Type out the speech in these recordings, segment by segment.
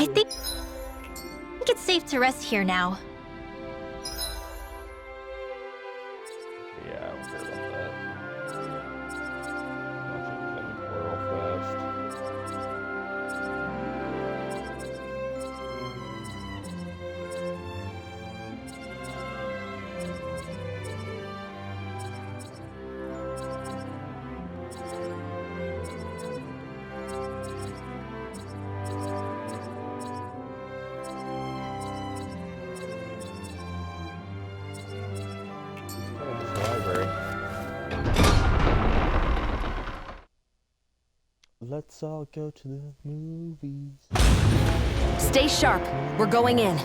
I think it's safe to rest here now. Yeah, I don't care about that. Bunch of things real fast. Library. Let's all go to the movies. Stay sharp. We're going in.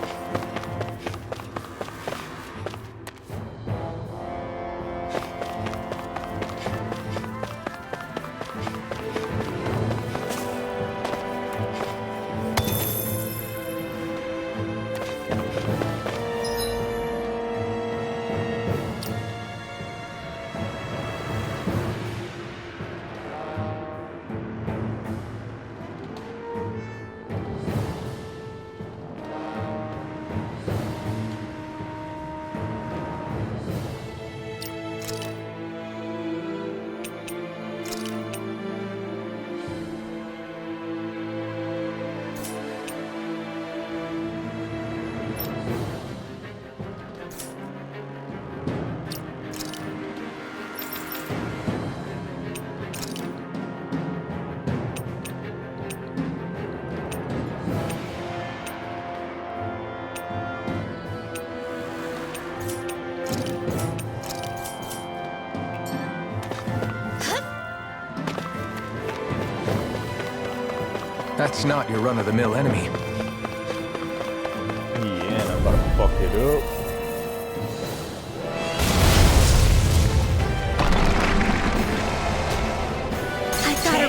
That's not your run-of-the-mill enemy. Yeah, and I'm about to fuck it up. I gotta...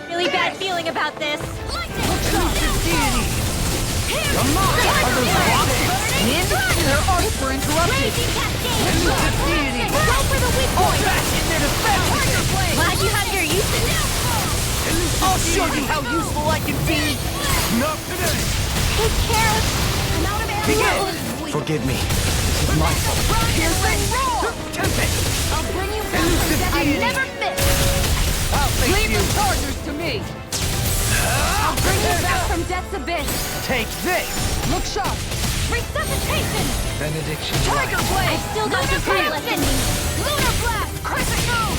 Really bad feeling about this. Their arts were interrupted. Raging Cascade! Go for the weak point! Glad you have your uses. I'll show you how useful I can be. Not today! Take care. I'm out of ammo. Begin! Forgive me. This is my fault. Piercing roar. Tempest! I'll bring you back from death. I never miss. Leave the chargers to me. I'll bring you back from death's abyss. Take this! Look sharp. Resuscitation! Benediction. Tiger blade. I still got the fight left in me. Lunar blast. Crescent moon.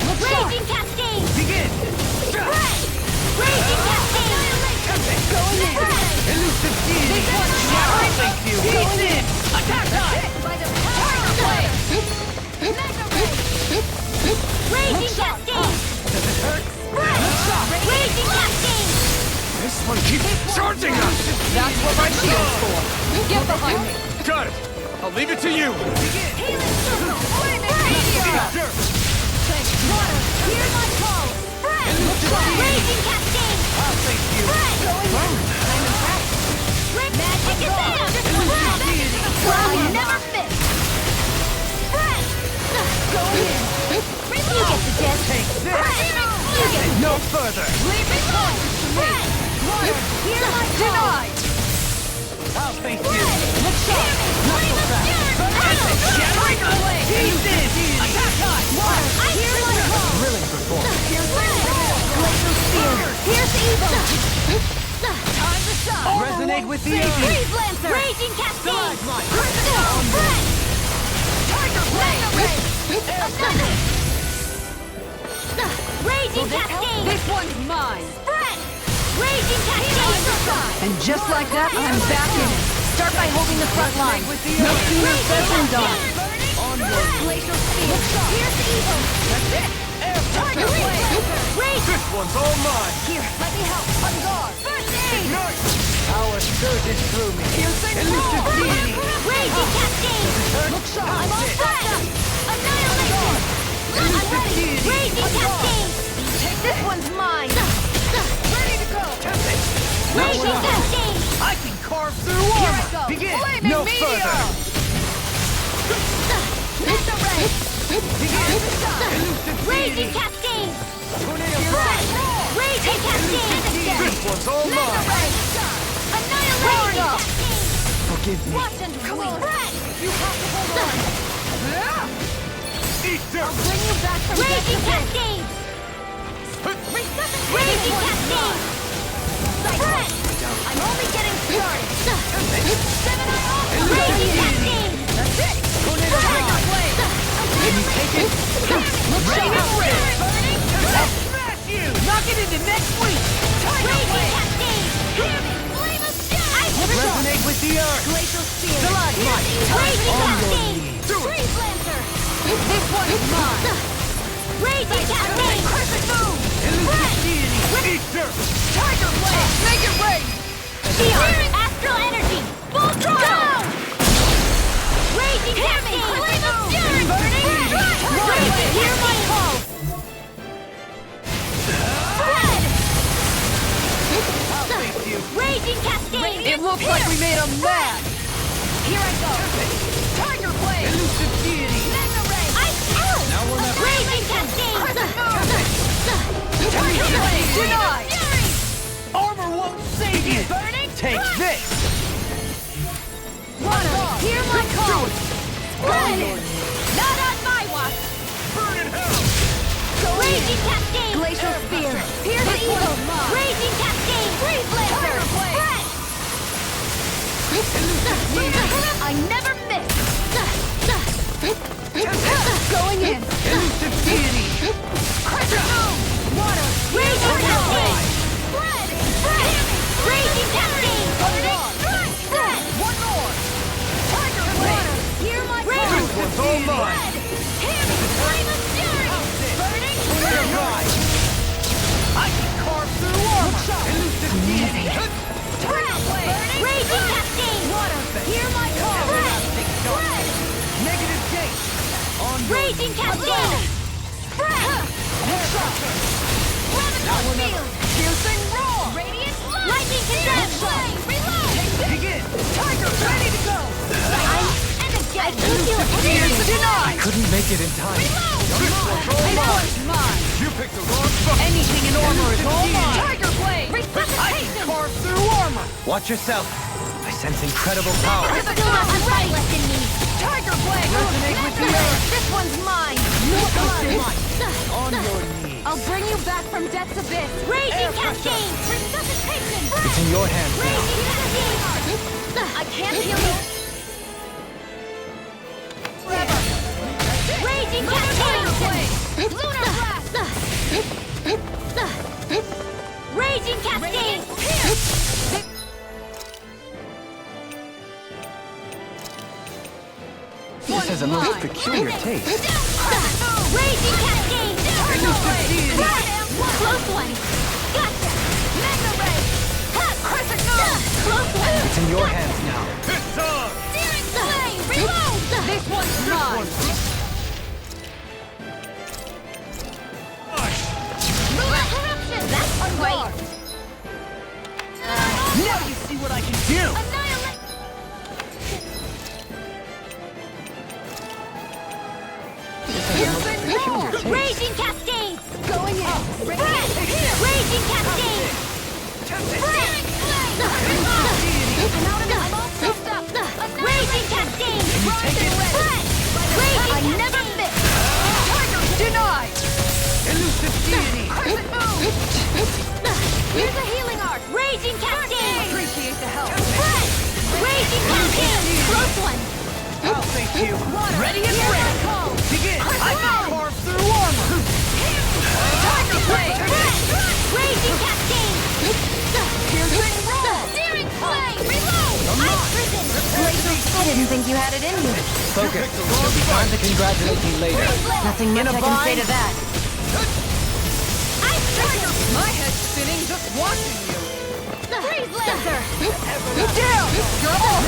Look sharp. Raging Cascade! Begin! Spread! Raging Cascade! Going in. Elusive deity! Shattering. Thank you! Going in. Attack time! By the Tiger blade. Mega Ray! Raging Cascade! Does it hurt? Spread! Raging Cascade! This one keeps charging us! That's what my shield's for. Get behind me. Got it! I'll leave it to you! Begin! Healing Circle! Meteor! Water! Hear my call! Spread! Raging Cascade! I'll thank you! Spread! Magic is there! Spread! I never miss! Spread! Go in! You get the gist! Take this! You get the No further! Leave the chargers to me. Water! Hear my call! Denied. I'll thank you! Look sharp. Not so fast! Shattering blade. Seize this! Attack time. I hear my call! Thrilling performance! Glacial Spear! Pierce evil! Time to shine. Resonate with the enemy! Freeze Lancer! Raging Cascade! Stalagmite. Spread! Tiger blade. Raging Cascade! This one's mine. Spread! Raging Cascade! And just like that, I'm back in it. Start by holding the front line. No sooner said than done. Onward! Glacial Spear! Pierce evil! That's it. Tiger Blade! Raging! This one's all mine! Here, let me help! On guard! First aid! Ignite! Power surges through me! Piercing Elusive roar. deity! Raging Cascade! Look sharp. I'm all set up! Annihilation! I'm ready! Raging Cascade! This one's mine. Ready to go! Tempest! Raging Cascade! I can carve through Here armor! I go. Begin! Flaming No meteor. further! Mega Ray! Begin! Elusive Raging deity! Cascade! Tornado Frost. Raging Cascade! This one's all Mega mine. Ray! Annihilation Cascade! Forgive me. Watch and come on! You have to hold on! Eat dirt. Bring you back from Raging Cascade! Raging Cascade! Fred! I'm only getting started! Gemini off! Raging Cascade! That's it! Tornado Frost. Can you take it? Ready to rip! Smash you. Knock it into next week! Raging Cascade! Flame of Fury! Resonate with the earth. Glacial Spear! Stalagmite! Raging On your Cascade! knees. Freeze Lancer! This one's mine! Raging Cascade! Perfect move! Elusive deity. Eat dirt. Tiger Blade! Make it rain! Shield! Astral Energy! Full throttle! Raging Cascade! Flame of Fury! Raging Hear my Cascade! call! Fred! I'll face you. Raging Cascade! It looks like we made him mad! Here I go! Tiger Blade! Elusive deity. Mega Ray! Ice Out! Now we're not- Raging Cascade! Tiger Blade! Denied! Fury! Armor won't save you. Burning Take Crush! this. Hear my call! Spread! Not on my watch! Burn in hell. Raging Cascade! Glacial Spear! Pierce the Eagle! Raging Cascade! Freeze Lancer! Spread! I never miss! Going in! Elusive deity. Crescent Moon! Water! Raging Cascade! Spread! Spread! Raging Cascade! Spread! One more! Tiger Blade! Hear my call! This one's all mine. Hear me! Flame of Fury! Burning Tornado Rise. I can carve through armor. Elusive deity. Spread! Raging Cascade! Water! Hear my call! Spread! Negative gate. On your Raging Cascade! Spread! Levitate Field! Piercing roar! Radiant Light! Lightning Condemned! Flame! Reload! begin. Tiger ready to go! I can't do anything! Denied! Couldn't make it in time. Reload! This one's mine! You picked the wrong spot. Anything in armor is all mine! Tiger Blade! I can Resuscitation! carve through armor. Watch yourself. I sense incredible power. There's still a fight left in me! Tiger Blade! Resonate with the earth. This one's mine! On your knees. I'll bring you back from death's abyss! Raging Cascade! Resuscitation! It's in your hands now. Raging Cascade! I can't heal you! Raging Cascade! Lunar Blast! Raging Cascade! This has a most peculiar taste. Raging Cascade! Close one! Gotcha! Mega Ray! Crescent Moon! Close one! It's in your hands now. It's on! Searing Flame! Reload! This one's mine! Lunar Eruption! That's great! Now you see what I can do! Annihilate! Peculiar taste. Raging Cascade! Going in! Spread! Raging Cascade! Searing Flame! Reload! I'm all stuffed up! Raging Cascade! Spread! Raging I never miss! Denied! Elusive deity. Crescent Moon! Here's a healing art! Raging Cascade! Appreciate the help! Spread! Raging Cascade! Close one! I'll face you. Ready and Hear my ready! call! Begin. I can carve through armor. Tiger Blade! Raging Cascade! Piercing roll! Searing Flame! Reload! I've risen! I didn't think you had it in you. Focus. There'll be time to congratulate me later. Nothing much I can say to that. I've risen! My head's spinning just watching you! Freeze Lancer! Down! You're off!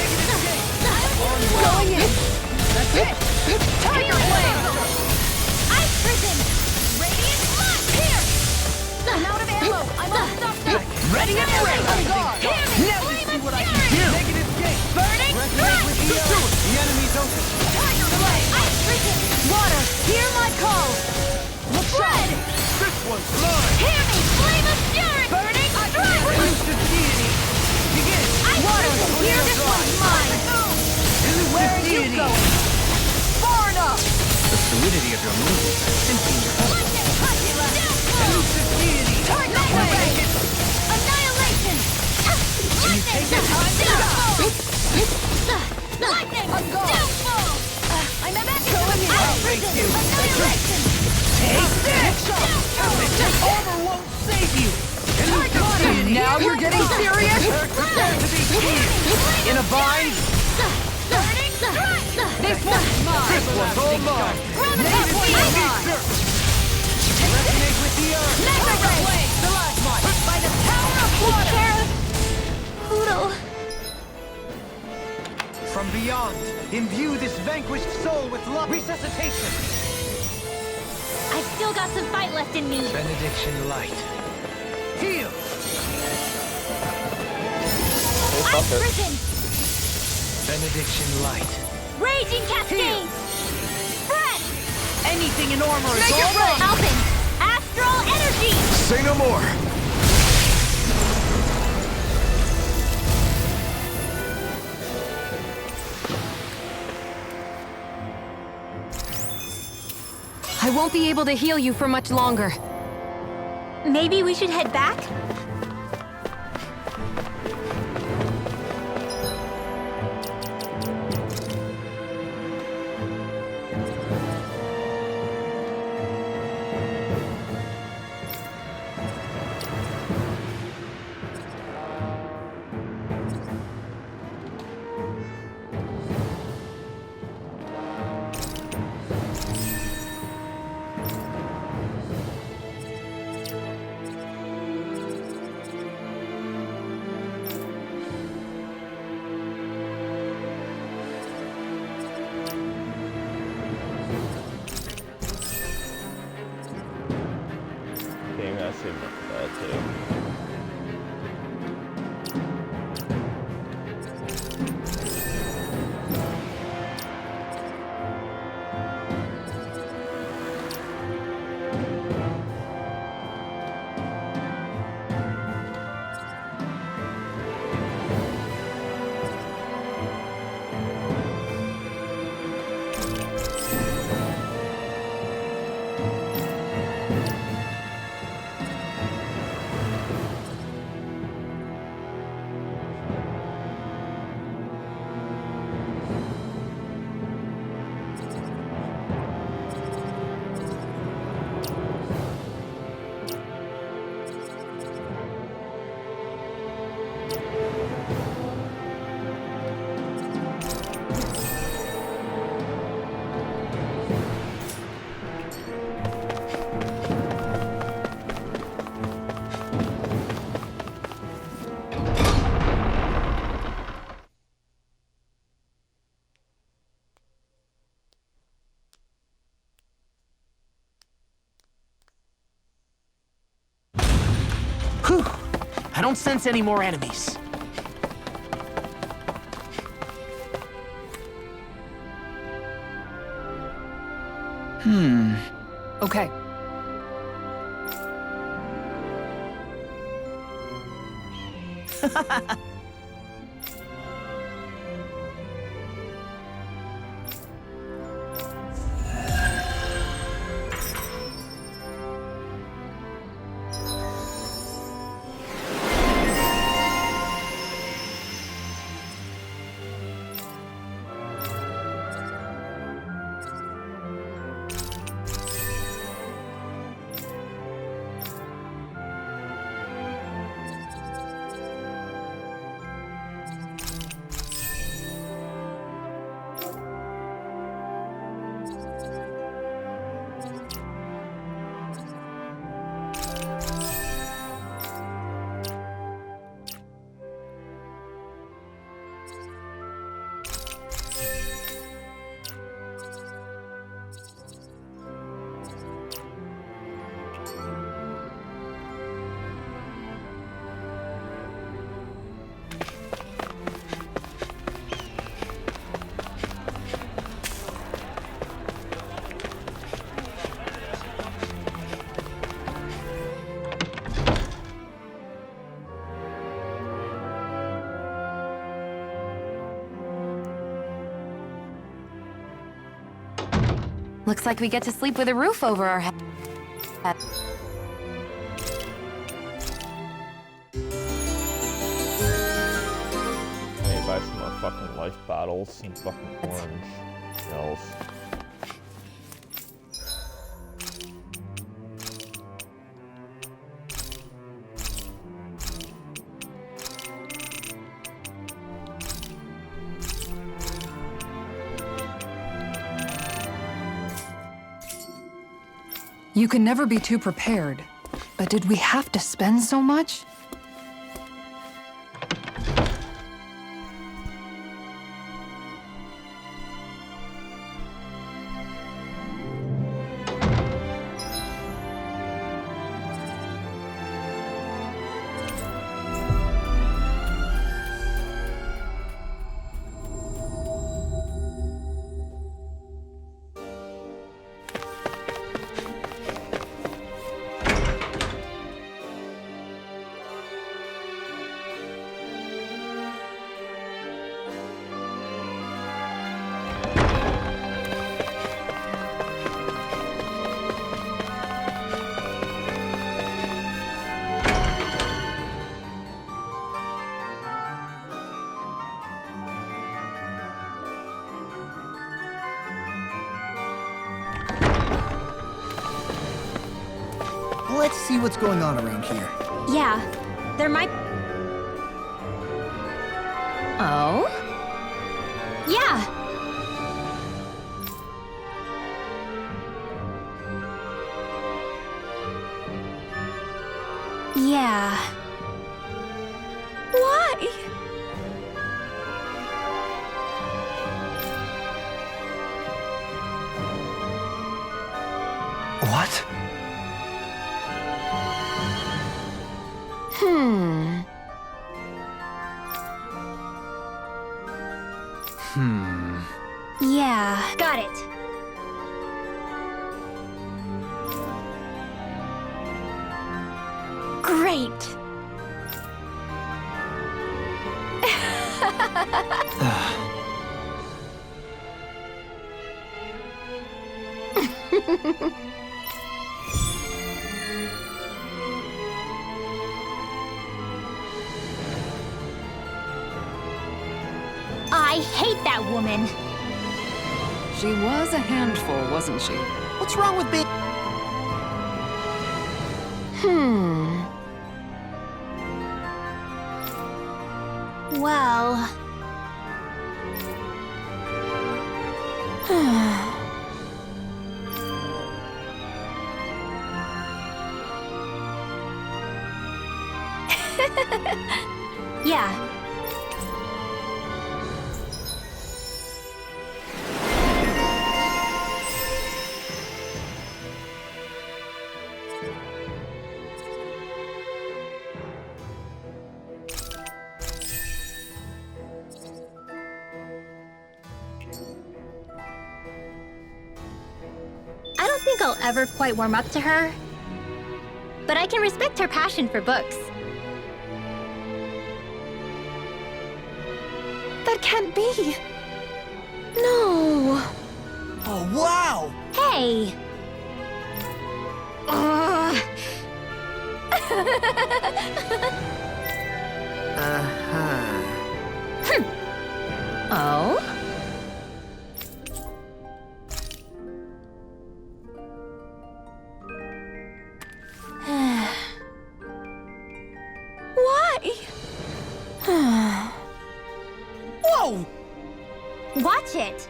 Going in! That's it! Tiger Blade! I've risen! Radiant Blast! Here! I'm out of ammo! I'm all stuffed up! Ready and ready! On guard! Now you see what I can do! Negative gate. Burning Resonate with the earth. The enemy's open. Tiger Blade! I've risen! Water! Hear my call! Spread! one's mine! Hear me! Flame of Fury! Burning Strike! Elusive deity! Begin! Water! Here, this one's mine! Elusive Where are you deity! going? Far enough! The fluidity of your movements is simply incredible. Elusive deity! Annihilation! Can you take it? Lightning! I'm gone. Downfall! I'm back in I'll make you. Annihilation! Take this! Armor won't save you! Elusive deity! Now you're getting serious? Prepare to be killed! In a bind? Burning Strike! This one's mine! This one's all mine! This one's mine! Resonate with the earth! Mega Ray! By the power of water! Pluto. From beyond, imbue this vanquished soul with love. Resuscitation! I've still got some fight left in me. Benediction light. Heal! I've risen! Benediction light. Raging Cascade! Breath! Anything in armor is Make it all rain! wrong! Alpin! Astral Energy! Say no more! I won't be able to heal you for much longer. Maybe we should head back? King, I see that too. Whew! I don't sense any more enemies. Okay. Looks like we get to sleep with a roof over our head. I need to buy some more fucking life bottles and fucking orange shells. You can never be too prepared. But did we have to spend so much? Let's see what's going on around here. Yeah, there might... Oh? Yeah! Yeah. Why? What? Yeah. Got it. Great. I hate that woman. She was a handful, wasn't she? What's wrong with being... Well... yeah. I don't think I'll ever quite warm up to her, but I can respect her passion for books. That can't be. No. Oh, wow! Hey! Ugh. Oh? Why? Whoa! Watch it!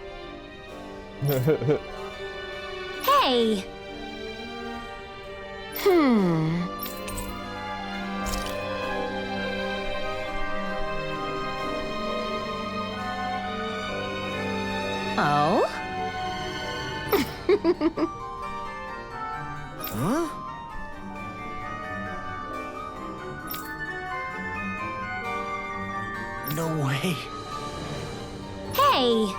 Hey! Oh? Huh? No way. Hey!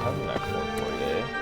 Oh, That's an export for you, eh?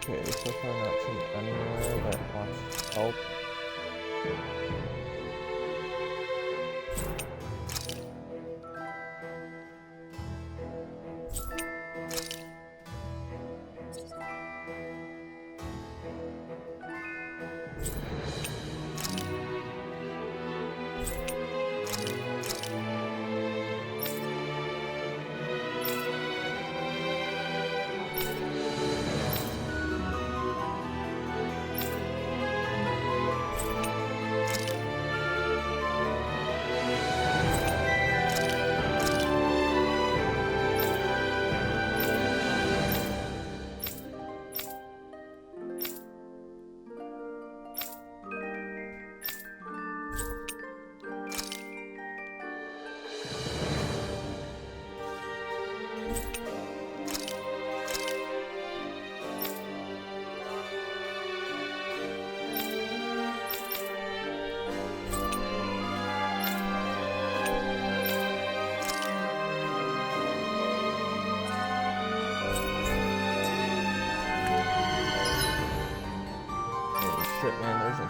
Okay, so far not seen anywhere that wants help.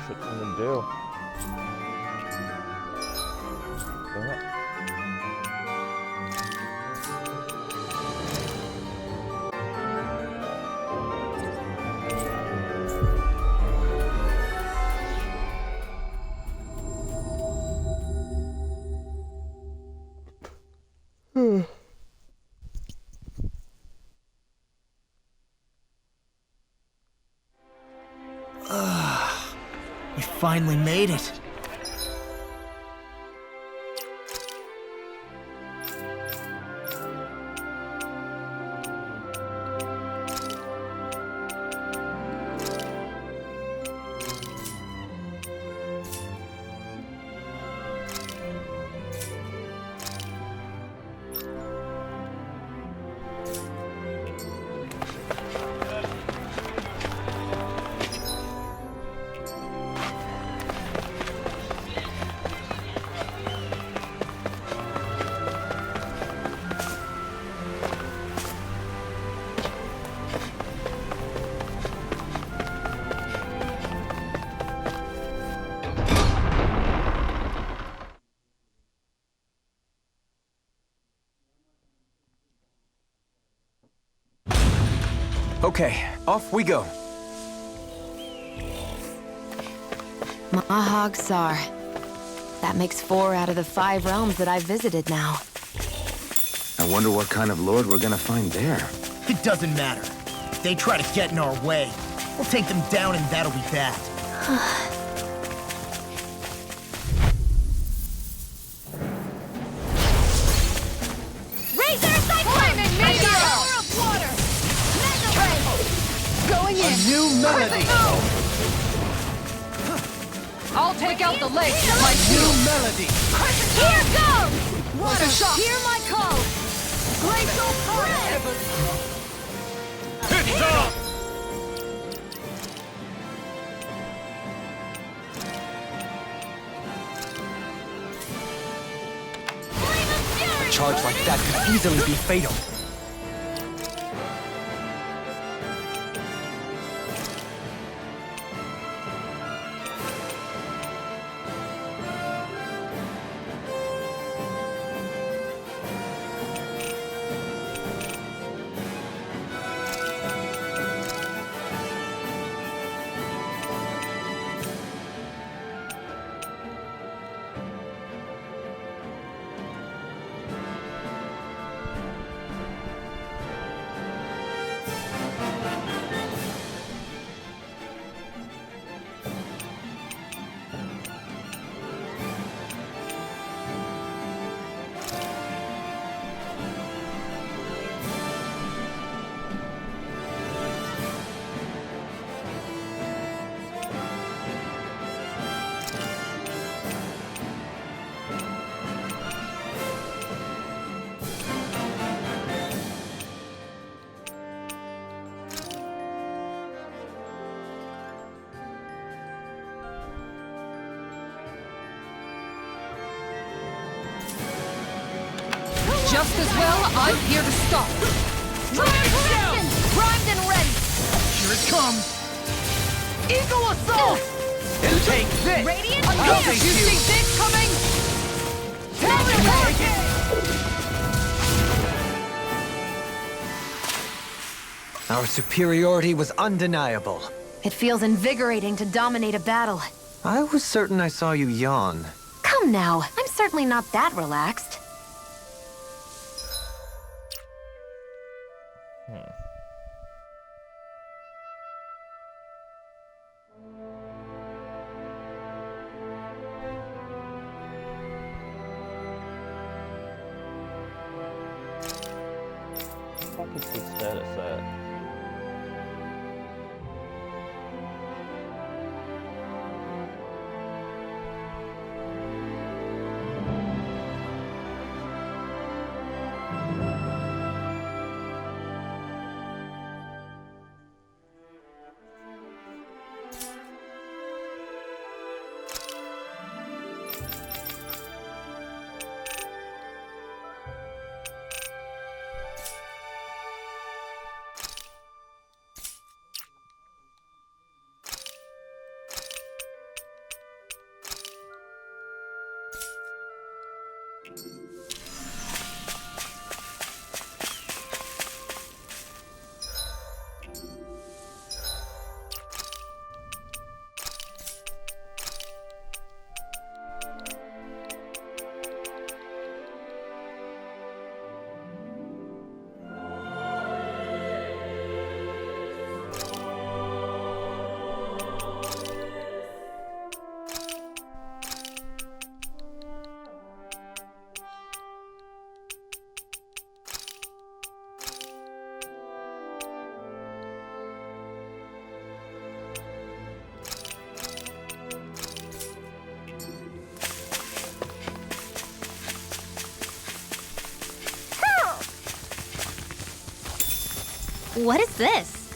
shit for them to do. Damn it. We finally made it. Okay, off we go. Mahag Sar. That makes 4 out of the 5 realms that I've visited now. I wonder what kind of lord we're gonna find there. It doesn't matter. If they try to get in our way, we'll take them down and that'll be that. Razor Cyclone! Power of water! Mega Ray! Going in! New melody! I'll take out the leg. My new melody! Here goes! Water shock! Hear my call! Glacial Current! It's up! Flame of Fury! A charge like that could easily be fatal. Just as well, I'm here to stop. Primed and ready! Here it comes! Eagle assault! And take this! Radiant I'll Fire! take You you! see this coming? Our superiority was undeniable. It feels invigorating to dominate a battle. I was certain I saw you yawn. Come now, I'm certainly not that relaxed. What the fuck is the status at? What is this?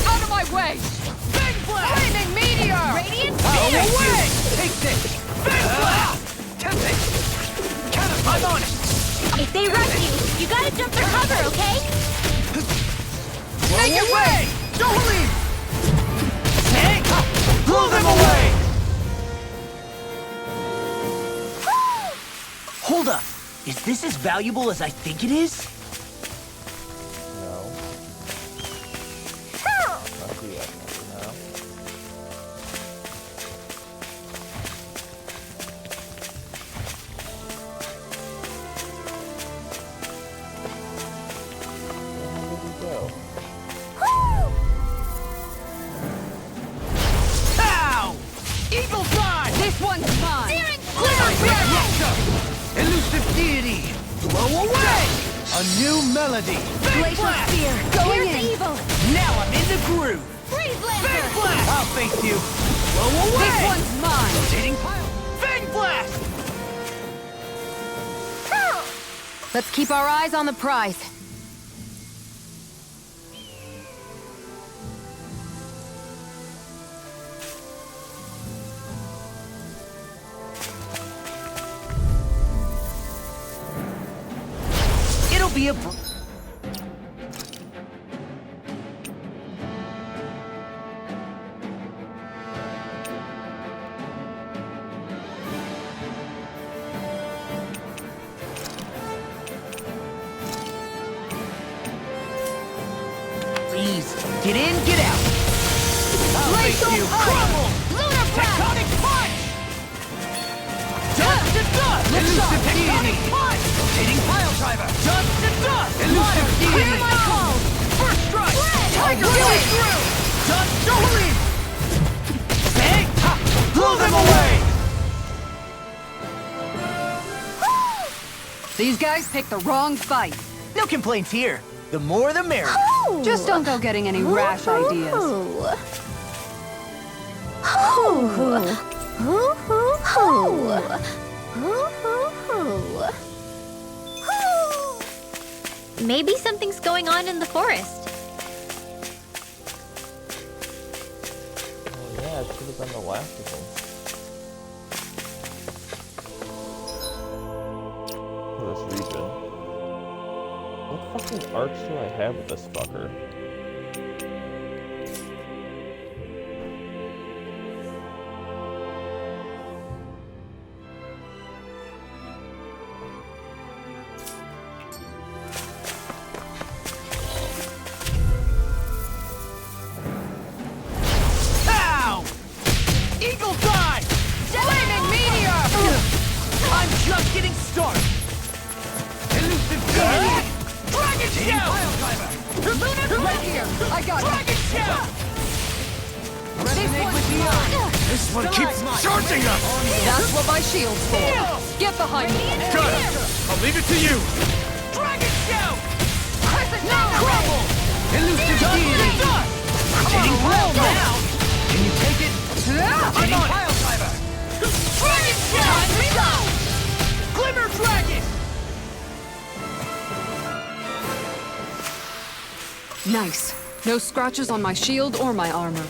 Out of my way! Big blast! Flaming meteor! Radiant Out spear! away! Take this! Big blast! Tempting! I'm on it! If they rush you, you gotta jump for cover, okay? Take it away! Don't leave! Take! Blow them away! Hold up! Is this as valuable as I think it is? No. Not yet. No. Where did he go? Pow! Eagle fly! This one's mine! Searing Glimmer flame! Dragon! Elusive deity! Blow away! A new melody! Big Glacial blast! spear! Going Here's in! evil! Now I'm in the groove! Freeze Big Lancer! blast! I'll face you! Blow away! This one's mine! Rotating pile! Big blast! Let's keep our eyes on the prize. It'll be a... Please, get in, get out! I'll face Glacial you! Ice! Crumble! Lunar Blast! Tectonic punch! Dust to dust! Elusive tectonic punch! Rotating pile driver! Dust to dust! Elusive Clear deity! my call! First strike! Tiger I'll do Wheel it! through! Dust Dolan! Bang! Ha! Blow them away! These guys picked the wrong fight. No complaints here. The more the merrier. Just don't go getting any rash ideas. Maybe something's going on in the forest. Oh yeah, it should have been the last of them. For this region. What fucking arcs do I have with this fucker? Pow! Eagle fly! Flaming meteor! I'm just getting started! Elusive deity! Dragon shout! Pile driver! Right here! I got it! Dragon shout! This one's mine! This one keeps charging us! That's what my shield's for! Get behind me! Got it! I'll leave it to you! Dragon shout! Crescent Crumble! Elusive deity! Rotating pile now! Can you take it? Rotating pile driver! Dragon shout! Glimmer dragon! Nice. No scratches on my shield or my armor.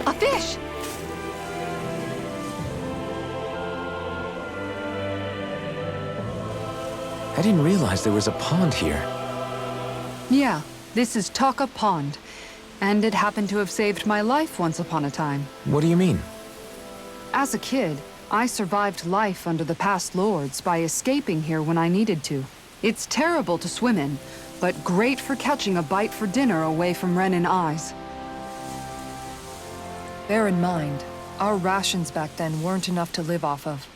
A fish! I didn't realize there was a pond here. Yeah, this is Taka Pond. And it happened to have saved my life once upon a time. What do you mean? As a kid, I survived life under the past lords by escaping here when I needed to. It's terrible to swim in, but great for catching a bite for dinner away from Ren and eyes. Bear in mind, our rations back then weren't enough to live off of.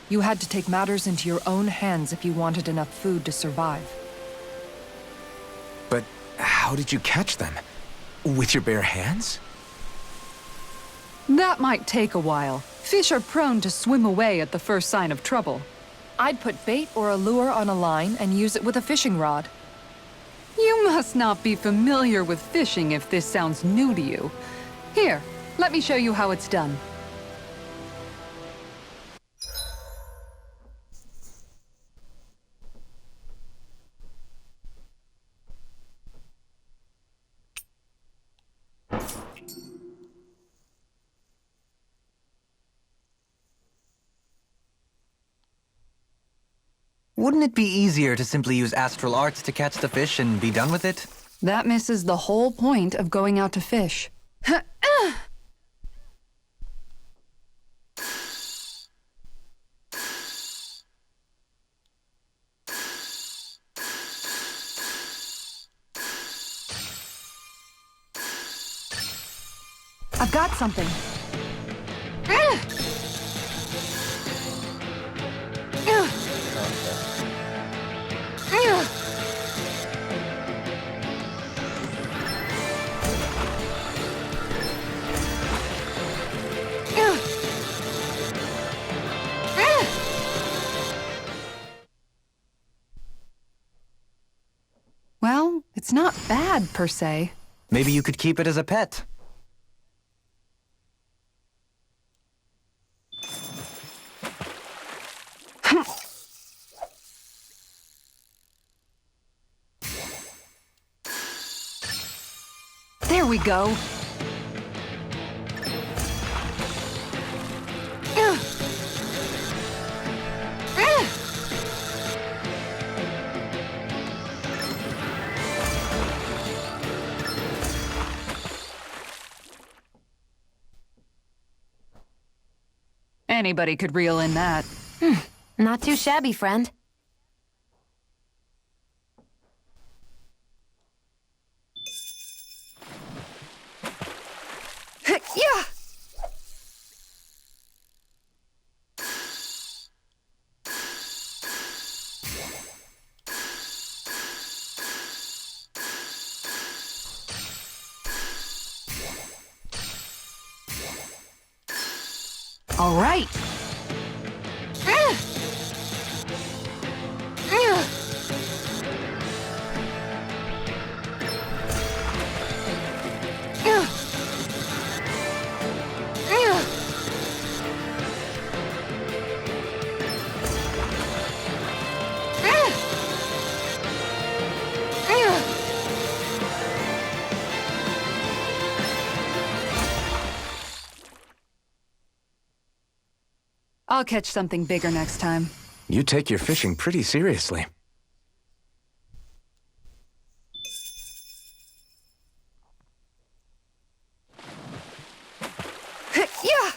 You had to take matters into your own hands if you wanted enough food to survive. But how did you catch them? With your bare hands? That might take a while. Fish are prone to swim away at the first sign of trouble. I'd put bait or a lure on a line and use it with a fishing rod. You must not be familiar with fishing if this sounds new to you. Here, let me show you how it's done. Wouldn't it be easier to simply use astral arts to catch the fish and be done with it? That misses the whole point of going out to fish. I've got something. Well, it's not bad, per se. Maybe you could keep it as a pet. There we go. Anybody could reel in that. Not too shabby, friend. Yeah! All right. I'll catch something bigger next time. You take your fishing pretty seriously. Yeah!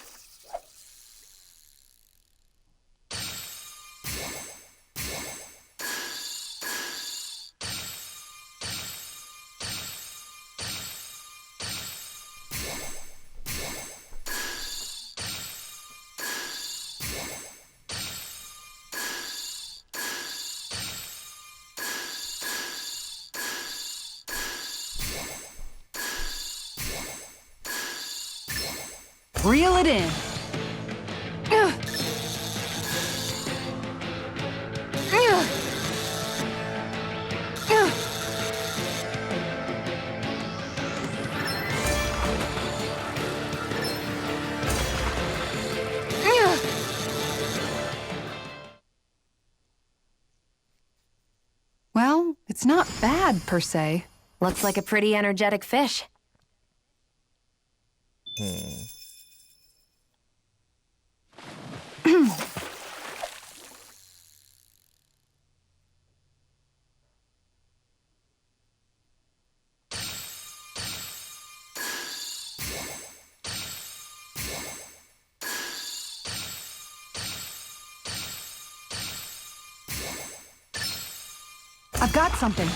Reel it in. Well, it's not bad, per se. Looks like a pretty energetic fish. I've got something.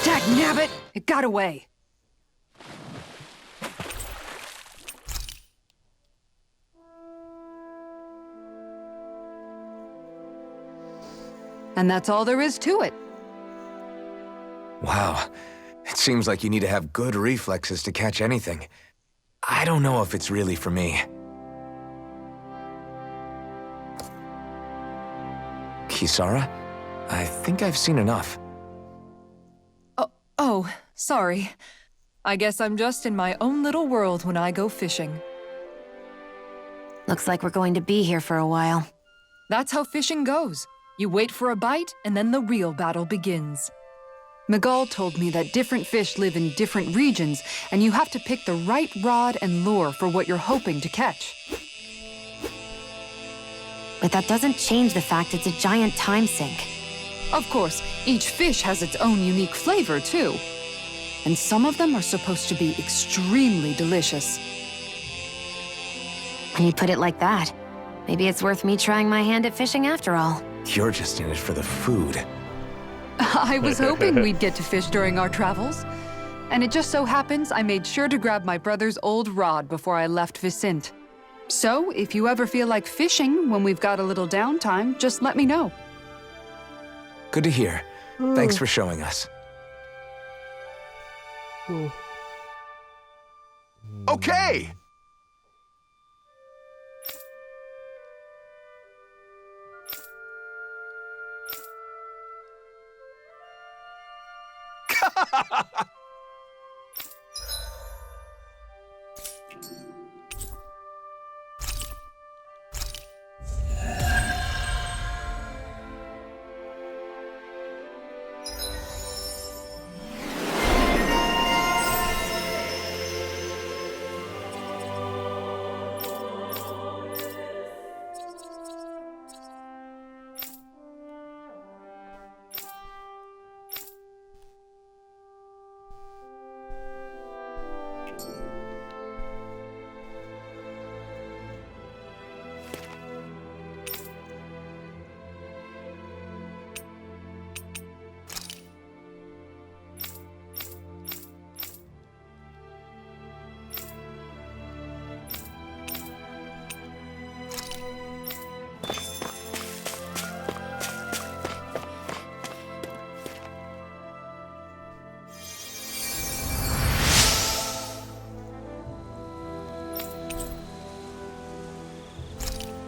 Dagnabbit! It got away. And that's all there is to it. Wow. It seems like you need to have good reflexes to catch anything. I don't know if it's really for me. Kisara? I think I've seen enough. Oh, sorry. I guess I'm just in my own little world when I go fishing. Looks like we're going to be here for a while. That's how fishing goes. You wait for a bite, and then the real battle begins. Miguel told me that different fish live in different regions, and you have to pick the right rod and lure for what you're hoping to catch. But that doesn't change the fact it's a giant time sink. Of course, each fish has its own unique flavor, too. And some of them are supposed to be extremely delicious. When you put it like that, maybe it's worth me trying my hand at fishing after all. You're just in it for the food. I was hoping we'd get to fish during our travels. And it just so happens I made sure to grab my brother's old rod before I left Vicente. So, if you ever feel like fishing when we've got a little downtime, just let me know. Good to hear. Thanks for showing us. Okay!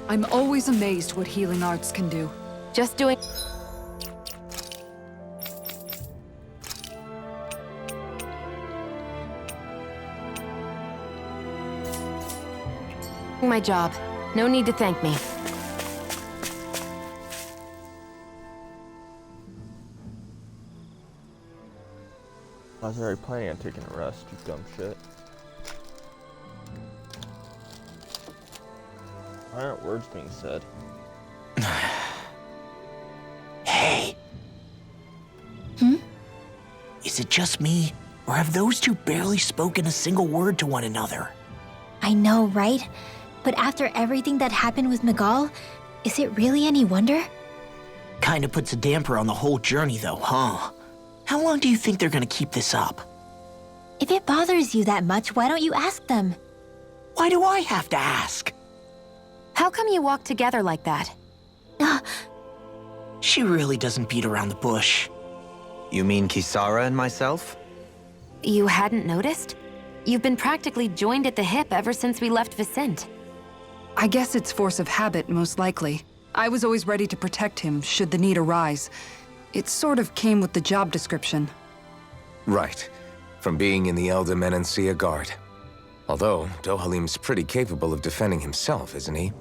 I'm always amazed what healing arts can do. Just doing... my job. No need to thank me. I was already planning on taking a rest, you dumb shit. Why aren't words being said? Hey. Is it just me, or have those two barely spoken a single word to one another? I know, right? But after everything that happened with Miguel, is it really any wonder? Kinda puts a damper on the whole journey though, huh? How long do you think they're gonna keep this up? If it bothers you that much, why don't you ask them? Why do I have to ask? How come you walk together like that? She really doesn't beat around the bush. You mean Kisara and myself? You hadn't noticed? You've been practically joined at the hip ever since we left Vicente. I guess it's force of habit, most likely. I was always ready to protect him, should the need arise. It sort of came with the job description. Right. From being in the Elder Menancia Guard. Although, Dohalim's pretty capable of defending himself, isn't he?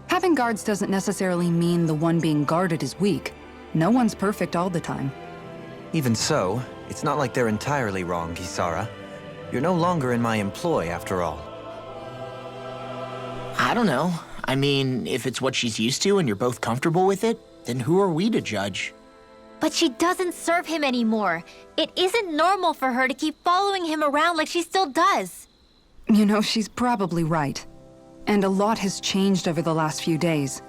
Having guards doesn't necessarily mean the one being guarded is weak. No one's perfect all the time. Even so, it's not like they're entirely wrong, Kisara. You're no longer in my employ, after all. I don't know. I mean, if it's what she's used to and you're both comfortable with it, then who are we to judge? But she doesn't serve him anymore. It isn't normal for her to keep following him around like she still does. You know, she's probably right. And a lot has changed over the last few days.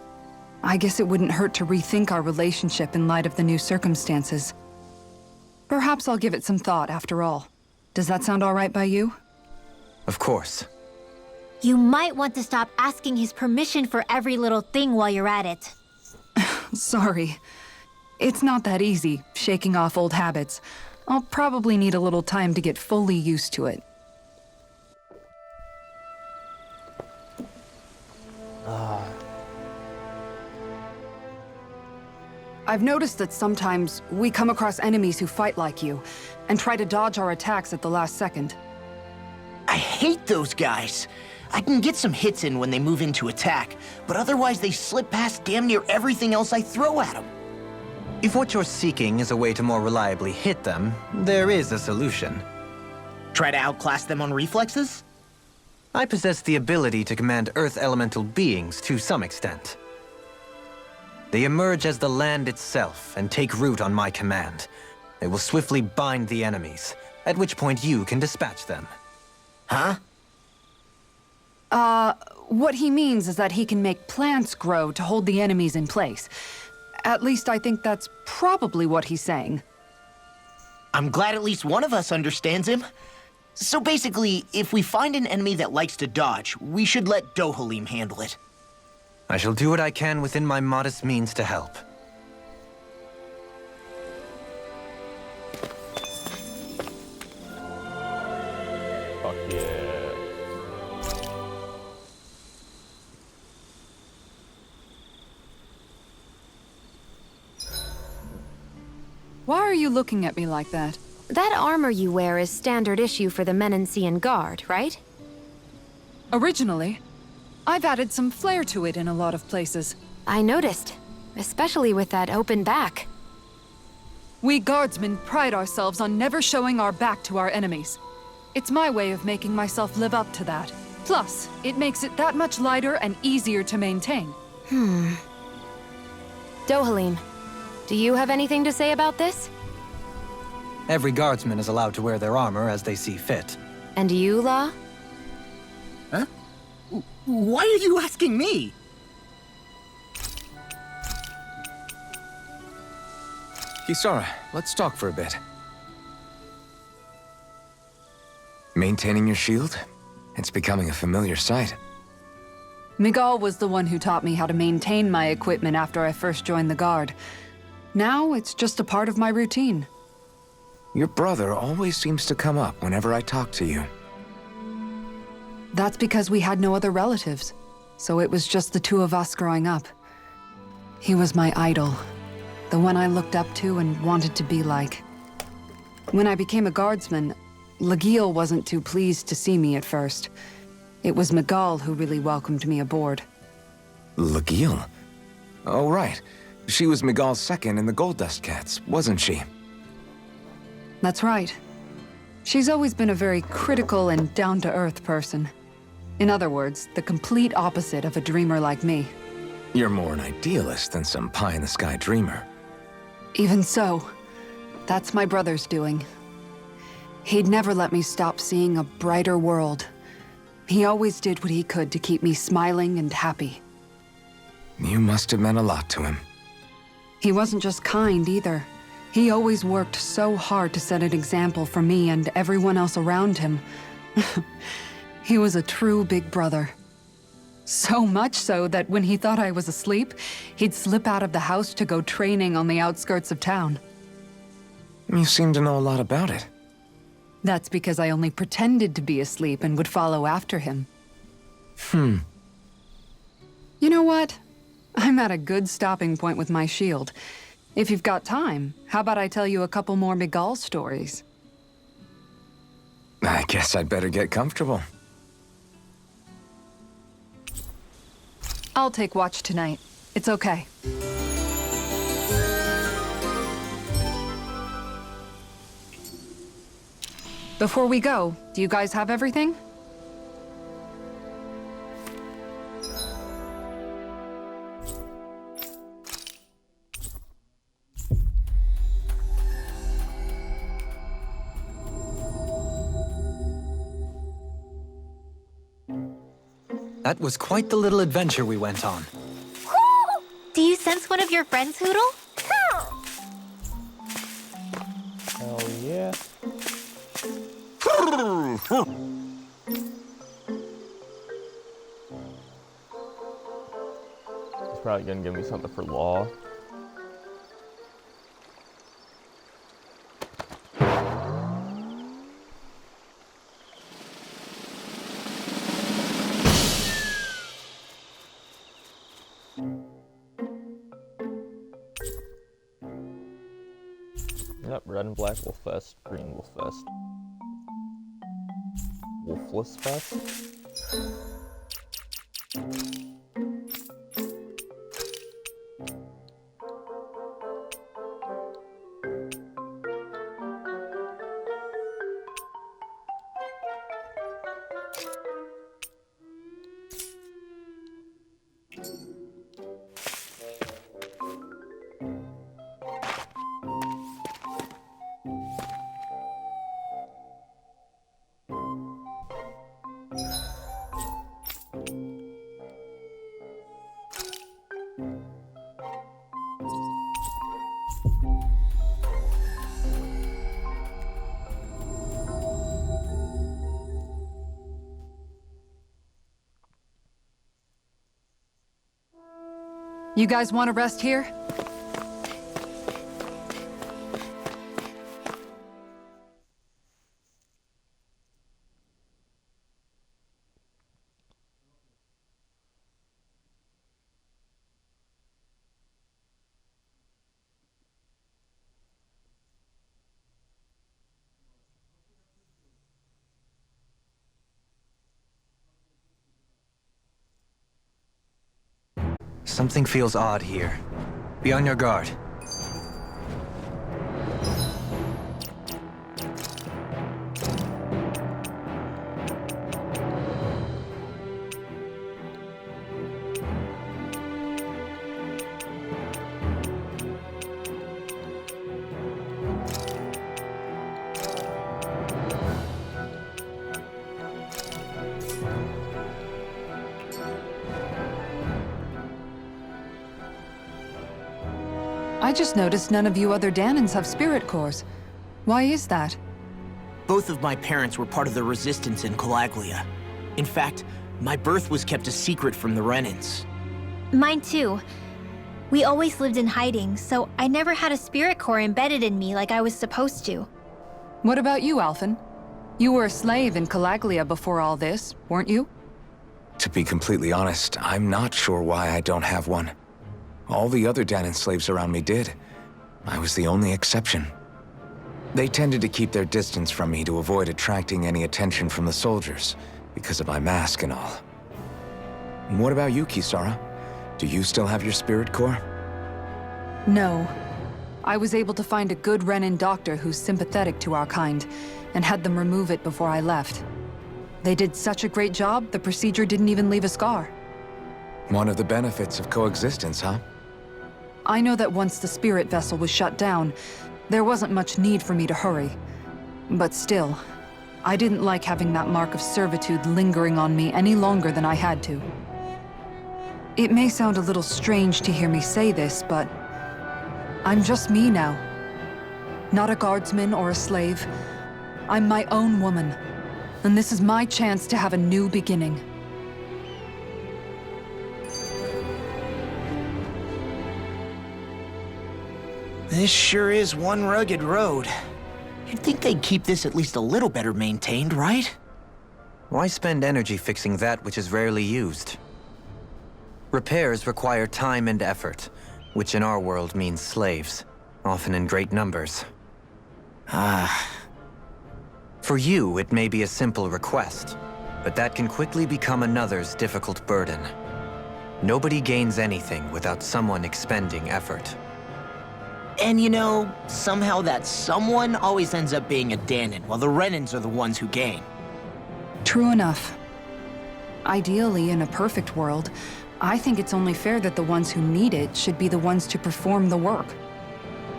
I guess it wouldn't hurt to rethink our relationship in light of the new circumstances. Perhaps I'll give it some thought after all. Does that sound all right by you? Of course. You might want to stop asking his permission for every little thing while you're at it. Sorry. It's not that easy, shaking off old habits. I'll probably need a little time to get fully used to it. I've noticed that sometimes we come across enemies who fight like you, and try to dodge our attacks at the last second. I hate those guys. I can get some hits in when they move into attack, but otherwise they slip past damn near everything else I throw at them. If what you're seeking is a way to more reliably hit them, there is a solution. Try to outclass them on reflexes? I possess the ability to command Earth elemental beings to some extent. They emerge as the land itself and take root on my command. They will swiftly bind the enemies, at which point you can dispatch them. Huh? What he means is that he can make plants grow to hold the enemies in place. At least I think that's probably what he's saying. I'm glad at least one of us understands him. So basically, if we find an enemy that likes to dodge, we should let Dohalim handle it. I shall do what I can within my modest means to help. Fuck yeah. Why are you looking at me like that? That armor you wear is standard issue for the Menancian Guard, right? Originally, I've added some flair to it in a lot of places. I noticed, especially with that open back. We guardsmen pride ourselves on never showing our back to our enemies. It's my way of making myself live up to that. Plus, it makes it that much lighter and easier to maintain. Dohalim, do you have anything to say about this? Every guardsman is allowed to wear their armor as they see fit. And you, La? Huh? Why are you asking me? Kisara, let's talk for a bit. Maintaining your shield? It's becoming a familiar sight. Miguel was the one who taught me how to maintain my equipment after I first joined the Guard. Now, it's just a part of my routine. Your brother always seems to come up whenever I talk to you. That's because we had no other relatives, so it was just the two of us growing up. He was my idol, the one I looked up to and wanted to be like. When I became a guardsman, Lagiel wasn't too pleased to see me at first. It was Miguel who really welcomed me aboard. Lagiel? Oh, right. She was Miguel's second in the Gold Dust Cats, wasn't she? That's right. She's always been a very critical and down-to-earth person. In other words, the complete opposite of a dreamer like me. You're more an idealist than some pie-in-the-sky dreamer. Even so, that's my brother's doing. He'd never let me stop seeing a brighter world. He always did what he could to keep me smiling and happy. You must have meant a lot to him. He wasn't just kind either. He always worked so hard to set an example for me and everyone else around him. He was a true big brother. So much so that when he thought I was asleep, he'd slip out of the house to go training on the outskirts of town. You seem to know a lot about it. That's because I only pretended to be asleep and would follow after him. You know what? I'm at a good stopping point with my shield. If you've got time, how about I tell you a couple more Miguel stories? I guess I'd better get comfortable. I'll take watch tonight. It's okay. Before we go, do you guys have everything? That was quite the little adventure we went on. Do you sense one of your friends, Hootle? Hell yeah. He's probably gonna give me something for law. Yep, red and black wolf fest, green wolf fest. Wolfless fest? You guys want to rest here? Something feels odd here. Be on your guard. I just noticed none of you other Danans have spirit cores. Why is that? Both of my parents were part of the resistance in Colaglia. In fact, my birth was kept a secret from the Renans. Mine too. We always lived in hiding, so I never had a spirit core embedded in me like I was supposed to. What about you, Alphen? You were a slave in Colaglia before all this, weren't you? To be completely honest, I'm not sure why I don't have one. All the other Danan slaves around me did. I was the only exception. They tended to keep their distance from me to avoid attracting any attention from the soldiers, because of my mask and all. And what about you, Kisara? Do you still have your spirit core? No. I was able to find a good Renan doctor who's sympathetic to our kind, and had them remove it before I left. They did such a great job, the procedure didn't even leave a scar. One of the benefits of coexistence, huh? I know that once the spirit vessel was shut down, there wasn't much need for me to hurry. But still, I didn't like having that mark of servitude lingering on me any longer than I had to. It may sound a little strange to hear me say this, but I'm just me now. Not a guardsman or a slave. I'm my own woman, and this is my chance to have a new beginning. This sure is one rugged road. You'd think they'd keep this at least a little better maintained, right? Why spend energy fixing that which is rarely used? Repairs require time and effort, which in our world means slaves, often in great numbers. For you, it may be a simple request, but that can quickly become another's difficult burden. Nobody gains anything without someone expending effort. And you know, somehow that someone always ends up being a Danan, while the Renans are the ones who gain. True enough. Ideally, in a perfect world, I think it's only fair that the ones who need it should be the ones to perform the work.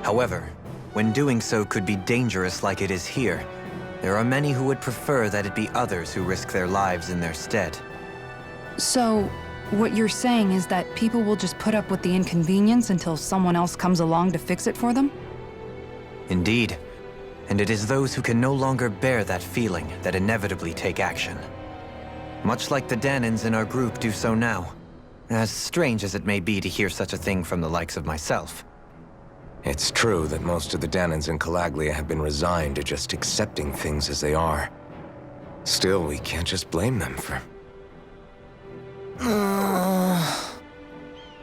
However, when doing so could be dangerous like it is here, there are many who would prefer that it be others who risk their lives in their stead. So, what you're saying is that people will just put up with the inconvenience until someone else comes along to fix it for them? Indeed. And it is those who can no longer bear that feeling that inevitably take action. Much like the Danins in our group do so now. As strange as it may be to hear such a thing from the likes of myself. It's true that most of the Danins in Calaglia have been resigned to just accepting things as they are. Still, we can't just blame them for...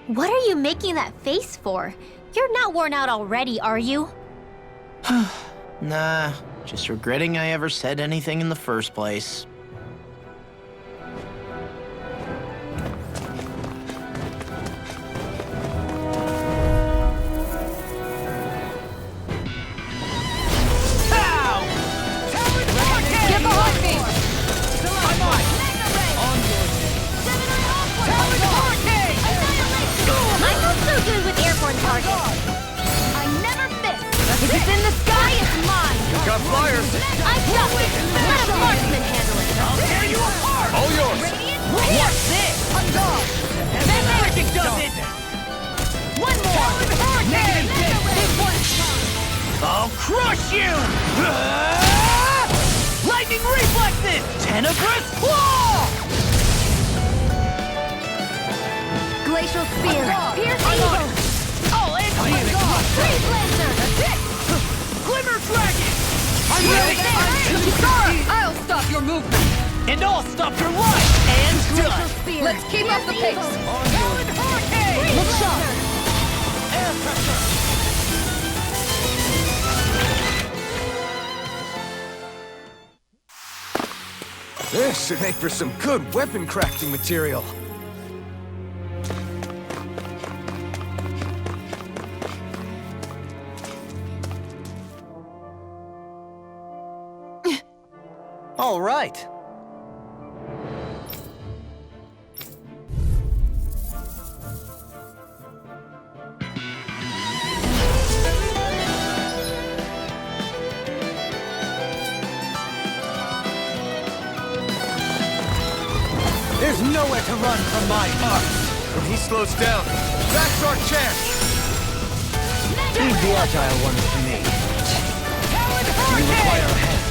What are you making that face for? You're not worn out already, are you? Nah, just regretting I ever said anything in the first place. Get behind me! I'm not so good with airborne targets. I never miss. If it's in the sky, it's mine. You got flyers. I've got it. Let a marksman handle it. I'll tear you apart. All yours. What's this? I'm gone. That magic does it. one more? Negative hit. This one's mine. I'll crush you. Lightning reflexes. Tenebrous claw. Glacial spear. Pierce evil. I'll end you. Freeze lancer. Glimmer dragon. I'm ready. I'll stop your movement! And I'll stop your life. And Glacial done. spear. Let's keep up the Pierce pace. evil. Talon hurricane. Look sharp. Air pressure. This should make for some good weapon crafting material. All right. There's nowhere to run from my art. When he slows down, that's our chance. Leave the agile ones to me. Talon You require hurricane. a hand.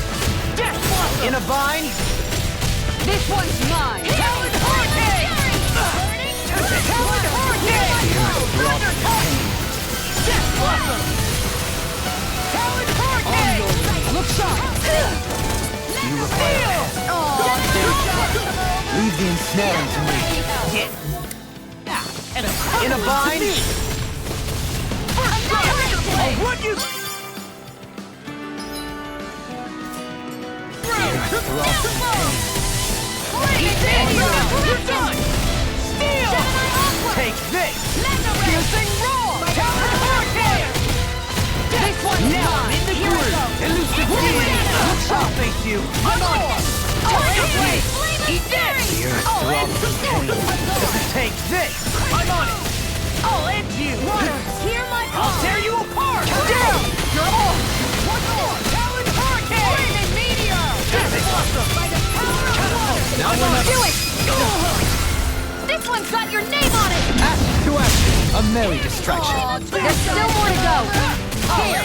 Death blossom. In a bind? This one's mine! Talon hurricane. Talon hurricane. Thunder touch. Death blossom. Talon hurricane. Look sharp! You require a hand. Leave the ensnaring to me. In a bind? I'll run you. You're done. Steel. Take this. Piercing roar. Talon hurricane. This one's Now I'm mine! in the groove. Elusive deity. I'll face you. I'm on it. Tiger blade. Eat this. Take this. I'm on it. I'll end you. Hear my I'll call. tear you apart. Down. You're off. One more. Talon hurricane. Flaming meteor. Death blossom. By the power of water. Now we're not. Do it! This one's got your name on it! Action to action. A merry distraction. There's still more to go! Here.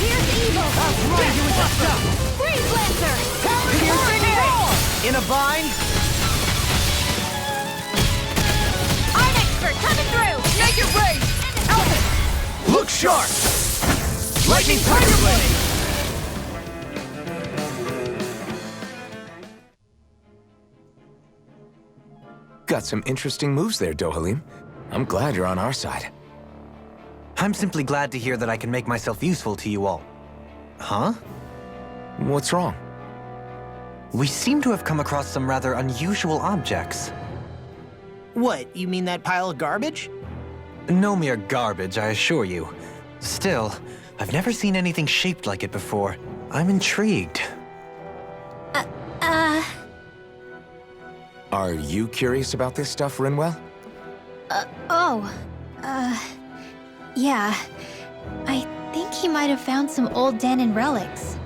Here's evil. Run you into stuff. Freeze lancer. Piercing roar. In a bind? Art expert coming through. Make it rain! Elvis! Look sharp. Lightning tiger blade. Got some interesting moves there, Dohalim. I'm glad you're on our side. I'm simply glad to hear that I can make myself useful to you all. Huh? What's wrong? We seem to have come across some rather unusual objects. What, you mean that pile of garbage? No mere garbage, I assure you. Still, I've never seen anything shaped like it before. I'm intrigued. Are you curious about this stuff, Rinwell? Yeah. I think he might have found some old Danon relics.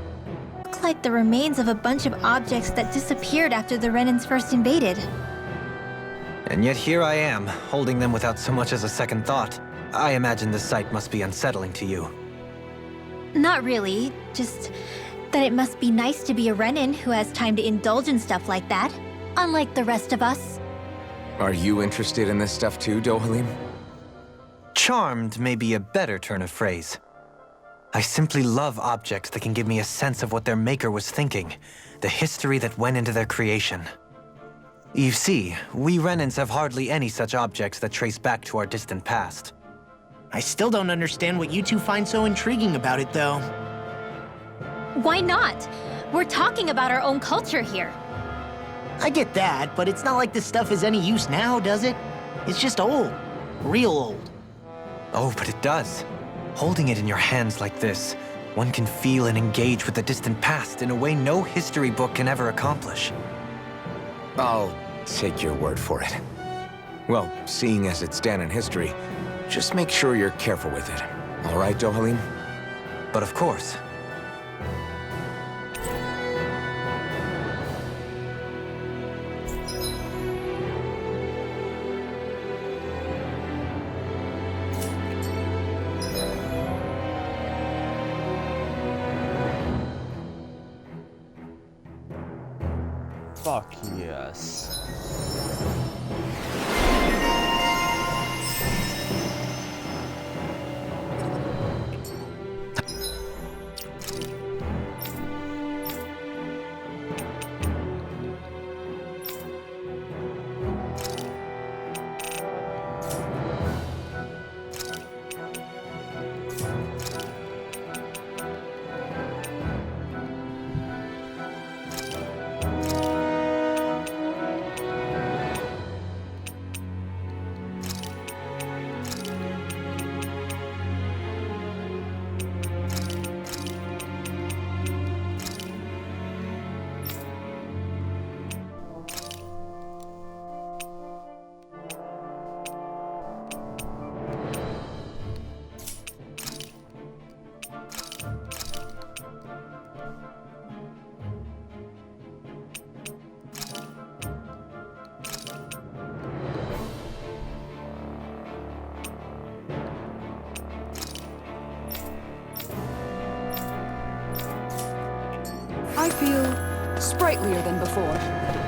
Look like the remains of a bunch of objects that disappeared after the Renans first invaded. And yet here I am, holding them without so much as a second thought. I imagine the sight must be unsettling to you. Not really, just that it must be nice to be a Renan who has time to indulge in stuff like that, unlike the rest of us. Are you interested in this stuff too, Dohalim? Charmed may be a better turn of phrase. I simply love objects that can give me a sense of what their maker was thinking, the history that went into their creation. You see, we Renans have hardly any such objects that trace back to our distant past. I still don't understand what you two find so intriguing about it, though. Why not? We're talking about our own culture here. I get that, but it's not like this stuff is any use now, does it? It's just old. Real old. Oh, but it does. Holding it in your hands like this, one can feel and engage with the distant past in a way no history book can ever accomplish. I'll take your word for it. Well, seeing as it's down in history, just make sure you're careful with it. All right, Dohalim? But of course. Fuck yes. I feel sprightlier than before.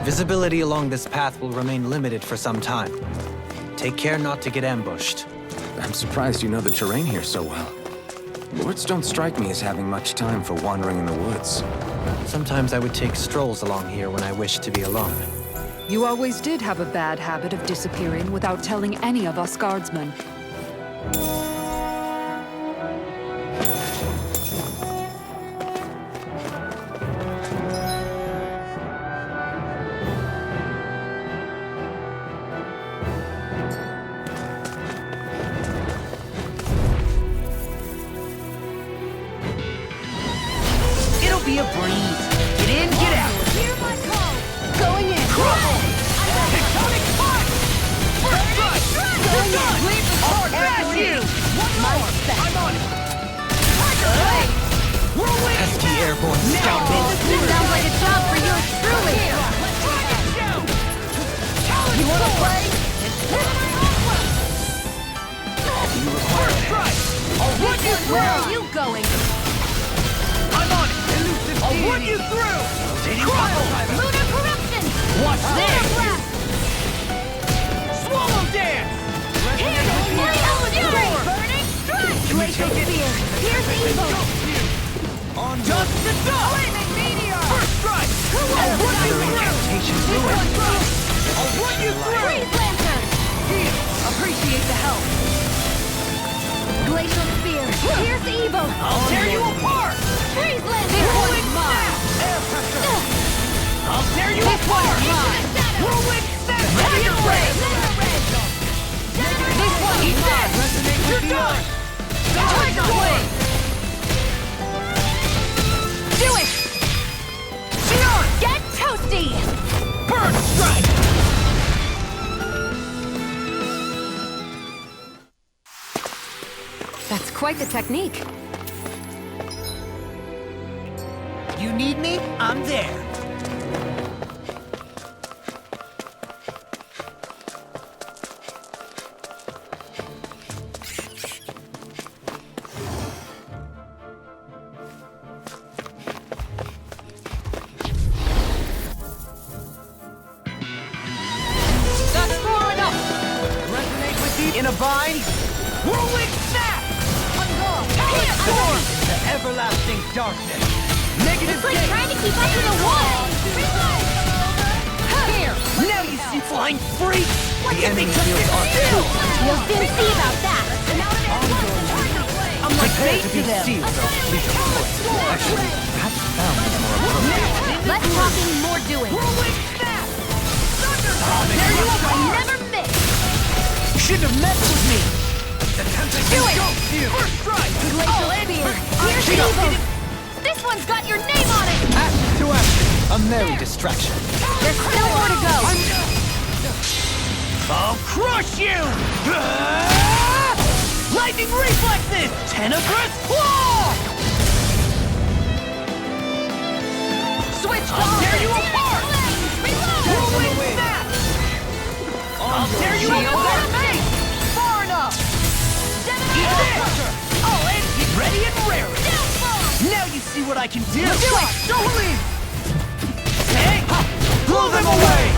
Visibility along this path will remain limited for some time. Take care not to get ambushed. I'm surprised you know the terrain here so well. Lords don't strike me as having much time for wandering in the woods. Sometimes I would take strolls along here when I wished to be alone. You always did have a bad habit of disappearing without telling any of us guardsmen. It'll be a breeze. Get in, get out. Hear my call! Going in! Tectonic punch! First strike! Going You're done! in! Leave the card back to you! One more! I'm on it! Tiger Blade! Whirlwind Pesky Snap! airborne scout Now! This sounds like a job for you truly! Dragon Shout! Challenge You wanna Sword! play? First strike! I'll run you Where are through! you going? I'm on it! Elusive I'll run you through! Crumble! Lunar corruption! Watch Lunar this! blast! Swallow Dance! Here! Fury! Burning strike! Glacial spear! Here's evil! Just the dust! Flaming meteor! First strike! I'll run you through! First strike! I'll run you through! Freeze lantern! Here! Appreciate the help! Glacial spear! Here's evil! I'll tear you apart! Freeze lantern! Whirlwind Snap! Air pressure! I'll tear you apart! Whirlwind Snap! Tiger Blade! This one Eat that! You're done! Tiger Blade! Do it! Sion! Get toasty! Burn Strike! That's quite the technique. You you need me, I'm there. That's far enough! Resonate with the in a vine. Whirlwind snap! Storm! The everlasting darkness. Negative It's like gate. trying to keep up with a wall. Here! Now you see flying freaks. The enemy fields are full. You'll soon see about that. I'm like Prepare bait to to be them. sealed, though. Actually, perhaps found is more appropriate. Less talking, more doing. Whirlwind snap! There you go. I never miss. You shouldn't have messed with me. The tempest Do it. engulfs you. First strike. Glacial spear. Here's She evil. got- This one's got your name on it. Action to action. A merry distraction. There's still more to go. I'll crush you! Ah! Lightning reflexes! Tenebrous claw! Switch I'll tear you down! apart! Whirlwind snap! I'll tear you apart! Far enough! Eat this! I'll end it ready and raring! Now you see what I can do! Do it! Don't leave! Hey! Blow them away!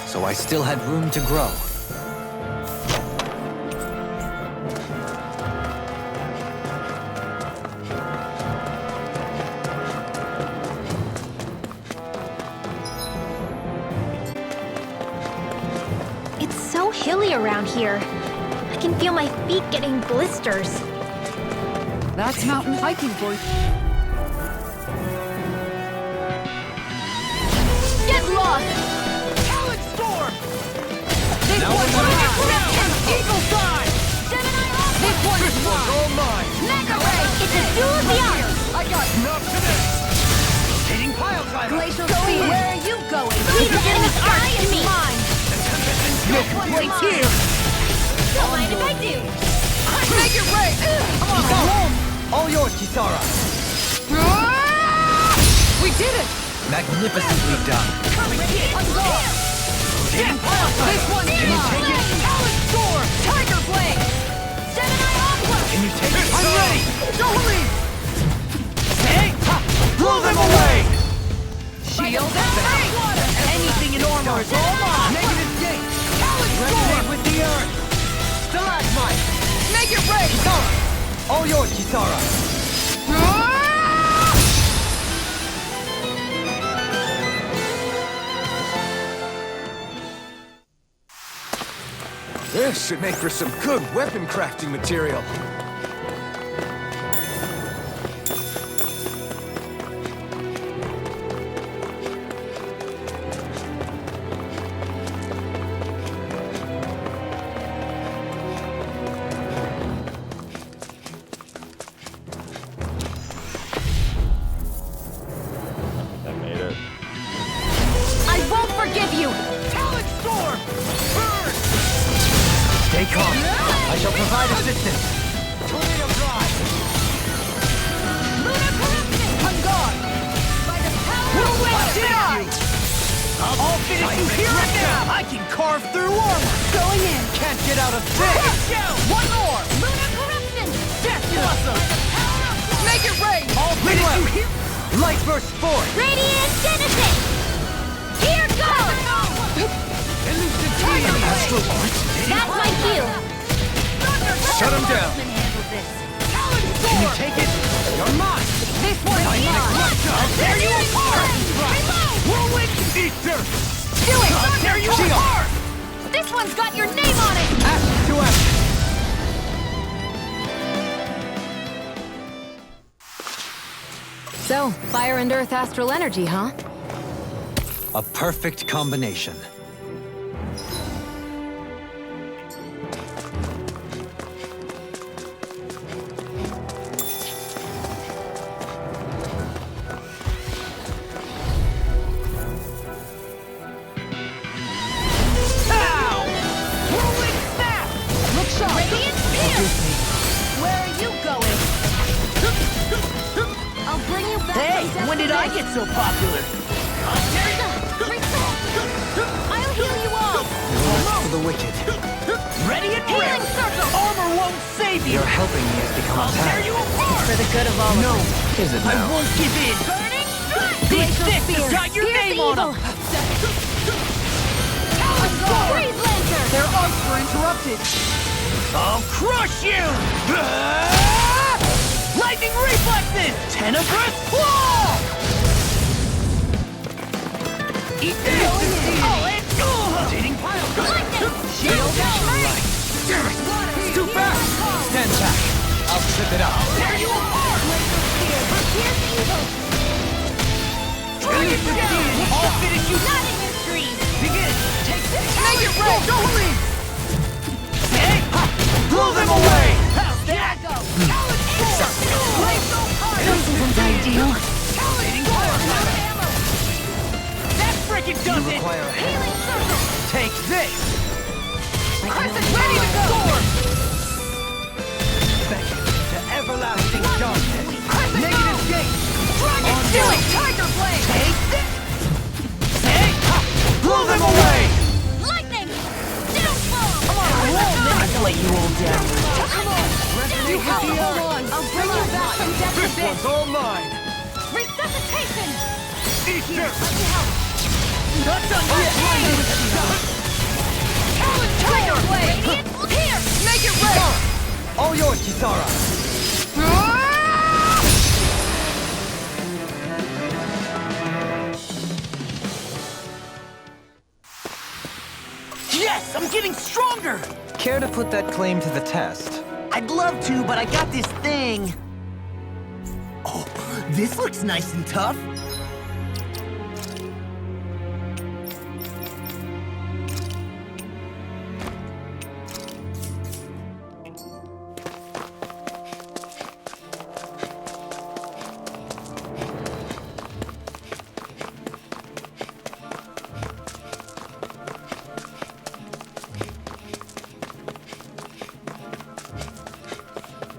So I still had room to grow. It's so hilly around here. I can feel my feet getting blisters. That's mountain hiking for you. Get lost! Talent storm! This one's mine! Eagle side! Gemini Alpha! This one is mine! All mine! Mega Ray! It's a duel of the arms! I got you! Enough to this! Hitting pile driver! Glacial speed! Where are you going? He's getting a sky to me! Mine! No complaints here! Don't mind if I do! Make it rain! Come on, home! All yours, Kisara. We did it! Magnificently done. I'm gone! Hitting pile driver! This one's Can you mine! take it? Talent storm! Tiger Blade! Gemini Aqua! Can you take it? I'm ready! Don't leave! Hey! Ha! Blow them away! Shield and water! Anything in armor is all mine! Negative gate! Talent storm! With the earth! Stalagmite. Make it rain! Kisara. All yours, Kisara. This should make for some good weapon crafting material. I made it. I won't forgive you! Talent storm! Burn! Stay calm. I shall provide assistance. Tornado drive! Lunar corruption! I'm gone! By the power of Whirlwind Jedi! I'll finish you here and now! I can carve through armor! Going in! Can't get out of this! Crush you! One more! Lunar corruption! Death blossom! Make it rain! I'll finish you here! Light burst forth. Radiant Genesis! Here goes! Elusive deity! Astral art. That's my cue! Shut him down. Talent storm! Can you take it? You're mine! This one's mine! I'll tear you apart! Whirlwind ether! Do it! I'll tear you apart! This one's got your name on it! Action to action. So, fire and earth astral energy, huh? A perfect combination. Pow! Whirlwind snap! Look sharp! Radiant Spear! I get so popular? I'll heal you all! For the wicked. Ready and Healing ready! circle! Armor won't save you! Your helping me has become I'll a tear task. you apart! For the good of all No, of us. Is it I now? won't give in! Burning strike! These Glacial sticks spear! have got your Here's name the on evil! them! Freeze Lancer! Their arcs were interrupted. I'll crush you! Lightning reflexes! Tenebrous claw! Eat this! Oh, and rotating pile! Lightning! Shield! Right! It's too fast! Stand back! I'll slip it up! I'll tear you apart! Here's evil! Dragon Deity! I'll finish you! Not in your dreams! Begin! Take this! Make it rain! Dolan! Hey! Blow them away! How's that? Go! This isn't ideal. That frickin' does it! Require a hand. Healing circle! Take this! Crescent ready to go! Beckon to everlasting darkness! Crescent Negative gate! Do it! Tiger blade! Take this! Hey! Blow them away! Lightning! Downfall! Not to let you all down. You have to hold on. I'll bring you back from death to This this. one's all mine! Resuscitation! Easter! Not done yet. Tiger blade! Radiant, here! Make it rain! All yours, Kisara! Yes! I'm getting stronger! Care to put that claim to the test? I'd love to, but I got this thing. Oh, this looks nice and tough.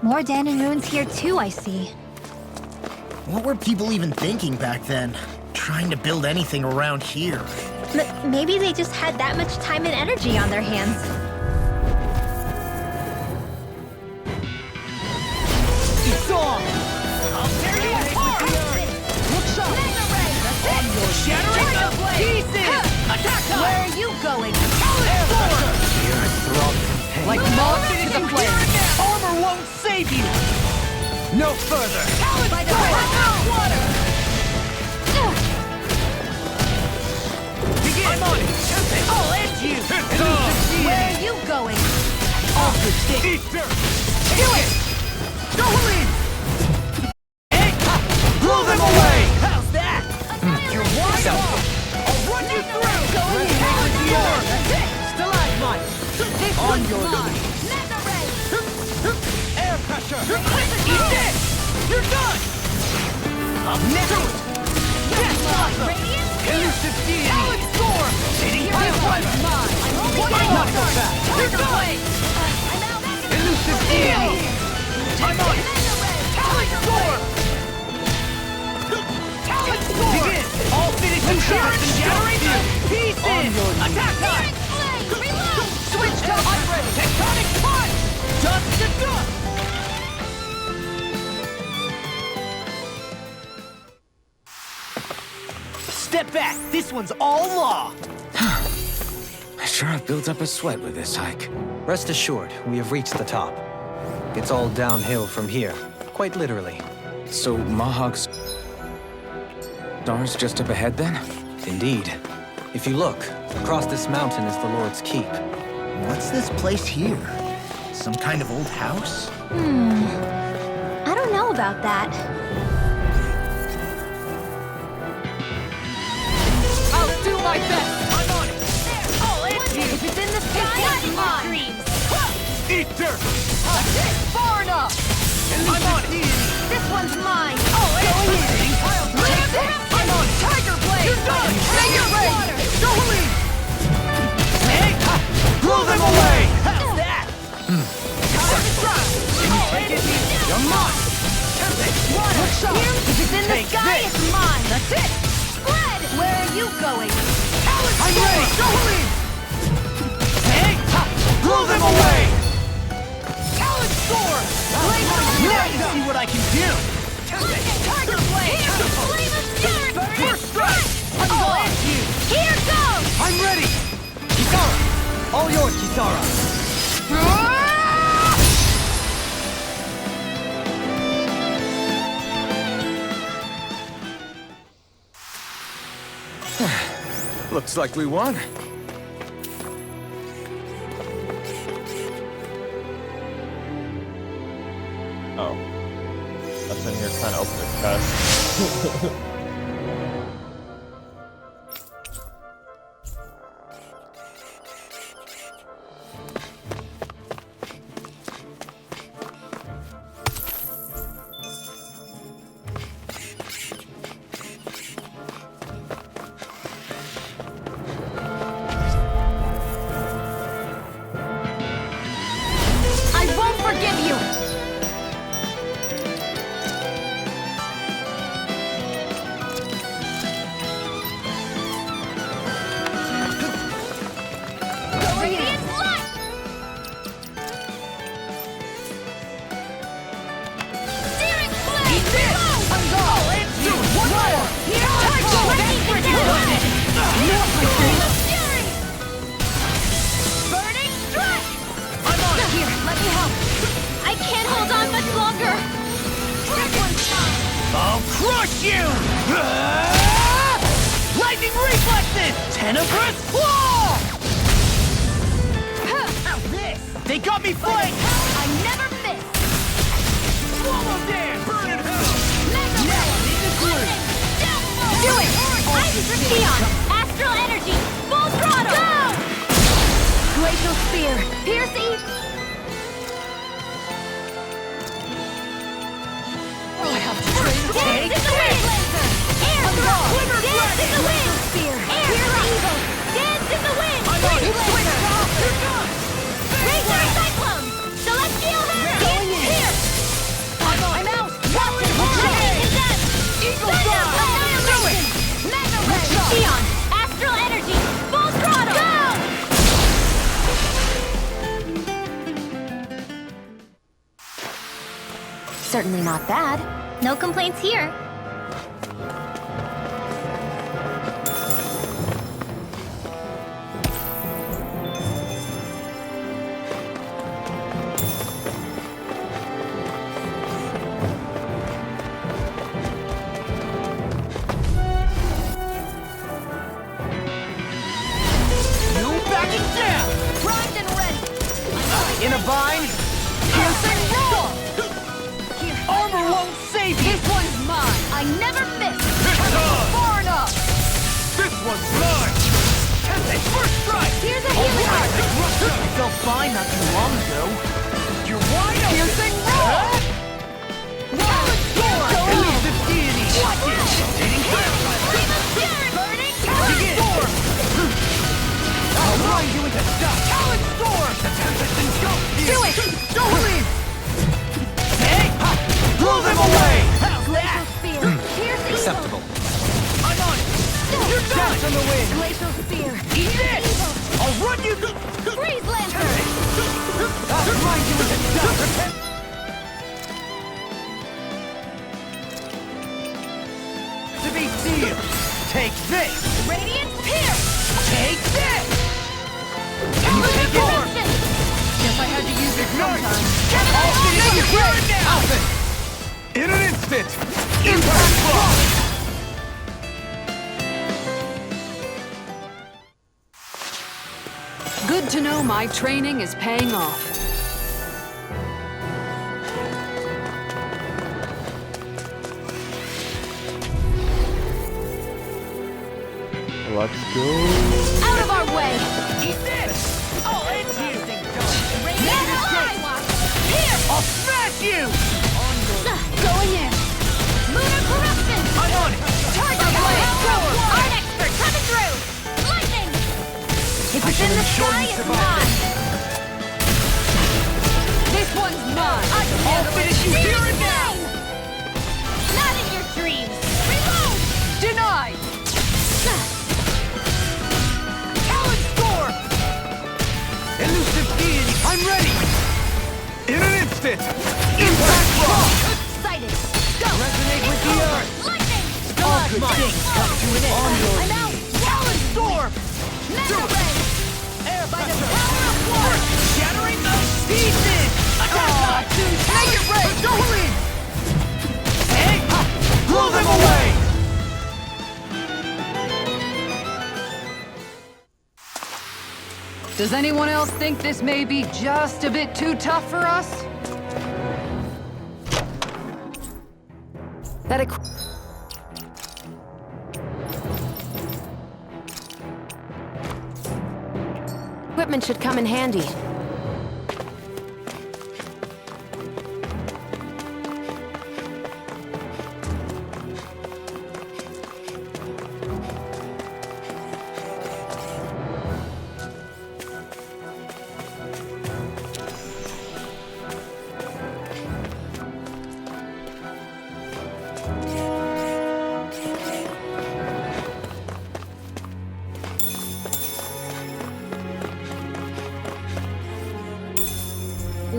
More Danon ruins here too, I see. What were people even thinking back then? Trying to build anything around here. Maybe they just had that much time and energy on their hands. It's on! I'll tear you apart! Look sharp! Shattering the pieces! Attack time! Where are you going? Air pressure! Here I throb in pain. Like moths to the flame. Armor won't save you! No further! By the way, Water! Begin! I'm on it! I'll end you! where are you going? Off the stick! Easter! Do it! Dolan! Hey! Blow them away! How's that? You're wide open! I'll run you through! Resonate with the earth! Stalagmite! On your knees! Air pressure! Eat this! You're done! Up next! Death Blossom! Elusive Deity! Talon Storm! Hitting Pile Driver! Not so fast! You're done! Elusive Deity! I'm on it! Talon Storm! Talon Storm! Begin! All finish you shattering the pieces! Attack time! Switch to hybrid! Tectonic punch! Dust to dust! Step back! This one's all law! I sure have built up a sweat with this hike. Rest assured, we have reached the top. It's all downhill from here, quite literally. So Mahawk's stars just up ahead then? Indeed. If you look, across this mountain is the Lord's Keep. What's this place here? Some kind of old house? I don't know about that. I'll do my best! I'm on it! I'll end you! If it's in the sky, it's mine! Eat dirt! Far enough! I'm on it! This one's mine! I'll end you! Hitting Pile Driver! I'm on it! Tiger blade! You're done! Make it rain! Dolan! Hey! Blow them away! How's that? Can you take it? You're mine! Water! If it's in the Take sky, this. it's mine! That's it! Spread! Where are you going? I'm ready! Dohalim! Hey! Ha! Blow them away! Talon Sword! Now you see what I can do! Tiger Blade! Flame of Fury! First strike! I'm gonna end you! Here goes! I'm ready! Kisara! All yours, Kisara! Looks like we won. Oh. That's in here trying to open a chest. I won't forgive you! Radiant light! Searing blade! Eat this! I'll end you! One more! Here I go! Fury! Burning strike! I'm on it! Here, let me help. I can't hold on much longer. This one's mine. I'll crush you! Lightning reflexes! Tenebrous claw! How's this? They got me flanked! I never miss. Swallow dance! Burn in hell! Mega Now Ray! I'm in the groove! Downfall! Do it! Ice Neon! Astral energy! Full throttle! Go! Glacial spear! Piercing! Take Dance in the wind! Air throw! Dance in the wind! Spear! Air throw! Dance in the wind! I'm on it! Blazer! You're done! Razor Cyclone! Celestial Hammer! Here! I'm out! Captain! Condemned! Eagle Thunder! Dawn! Annihilation! Mega Ray! Neon! Astral energy! Full throttle! Go! Certainly not bad. No complaints here. No backing down! Primed and ready! In a bind! Piercing roll! Armor won't save you! This one's mine! I never miss! on! Far enough! This one's mine! Tempest first strike! Here's a healing heart! I felt fine not too long ago. You're wide open! Piercing roll! Talon Sword! Go Elusive deity! Watch it! Hitting fire! Flame of Fury! Burning Dig in! Sword! I'll grind you into dust! Talon Sword! The Tempest engulfs you! Do it! Dohalim! Hey! Ha! Blow them away! How's Glacial that? spear! Piercing Acceptable. I'm on it! You're done! on the wind! Glacial spear! Eat this! I'll run you! Freeze lantern! I'll grind you into dust! To be sealed! Take this! Radiant pierce! Take this! Can you take it? Resistance! Guess I had to use it sometime. I'll finish you here and now! In an instant! Impact block! Good to know my training is paying off. Let's go. Out of our way! Eat this! I'll end you! Radiant Eye! Here! I'll smash you! Going in! Lunar corruption! I'm on it! Target blade! Art expert coming through! Lightning! If it's in the sky, it's mine! This one's mine! I'll finish you here and now! good things come to an end. I'm out! Talon Storm! Mega Ray! Air By the Fist! power of one! Shattering the pieces! Attack time! Make it rain! Dolan! Hey! Blow them away! Does anyone else think this may be just a bit too tough for us? That equipment should come in handy.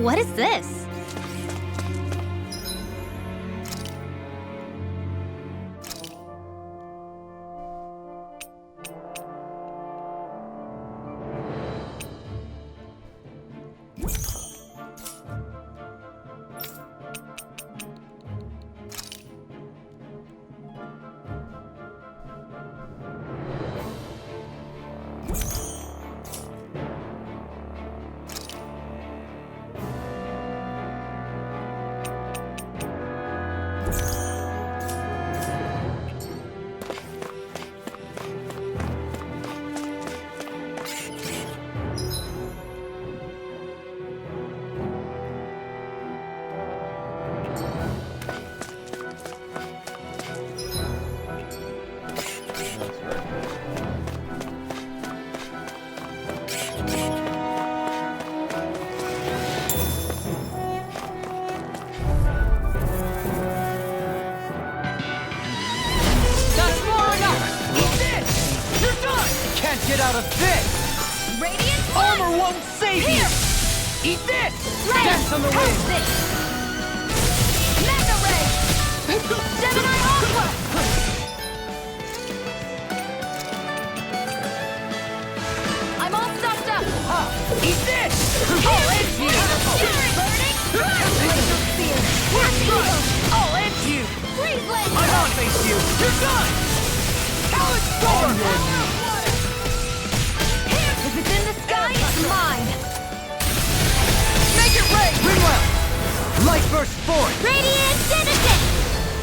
What is this? Get out of this! Radiant Armor won't save you! Eat this! Dance on the wind! Mega Ray! Gemini Aqua! I'm all stuffed up! Eat this! I'll end you! Burning! Laser Spear! I'll end you! Freeze Laser! I'm on face you! You're done! Talon Storm! If it's in the sky, it's mine! Make it rain! Ringwell! Light burst forth! Radiant Citizen!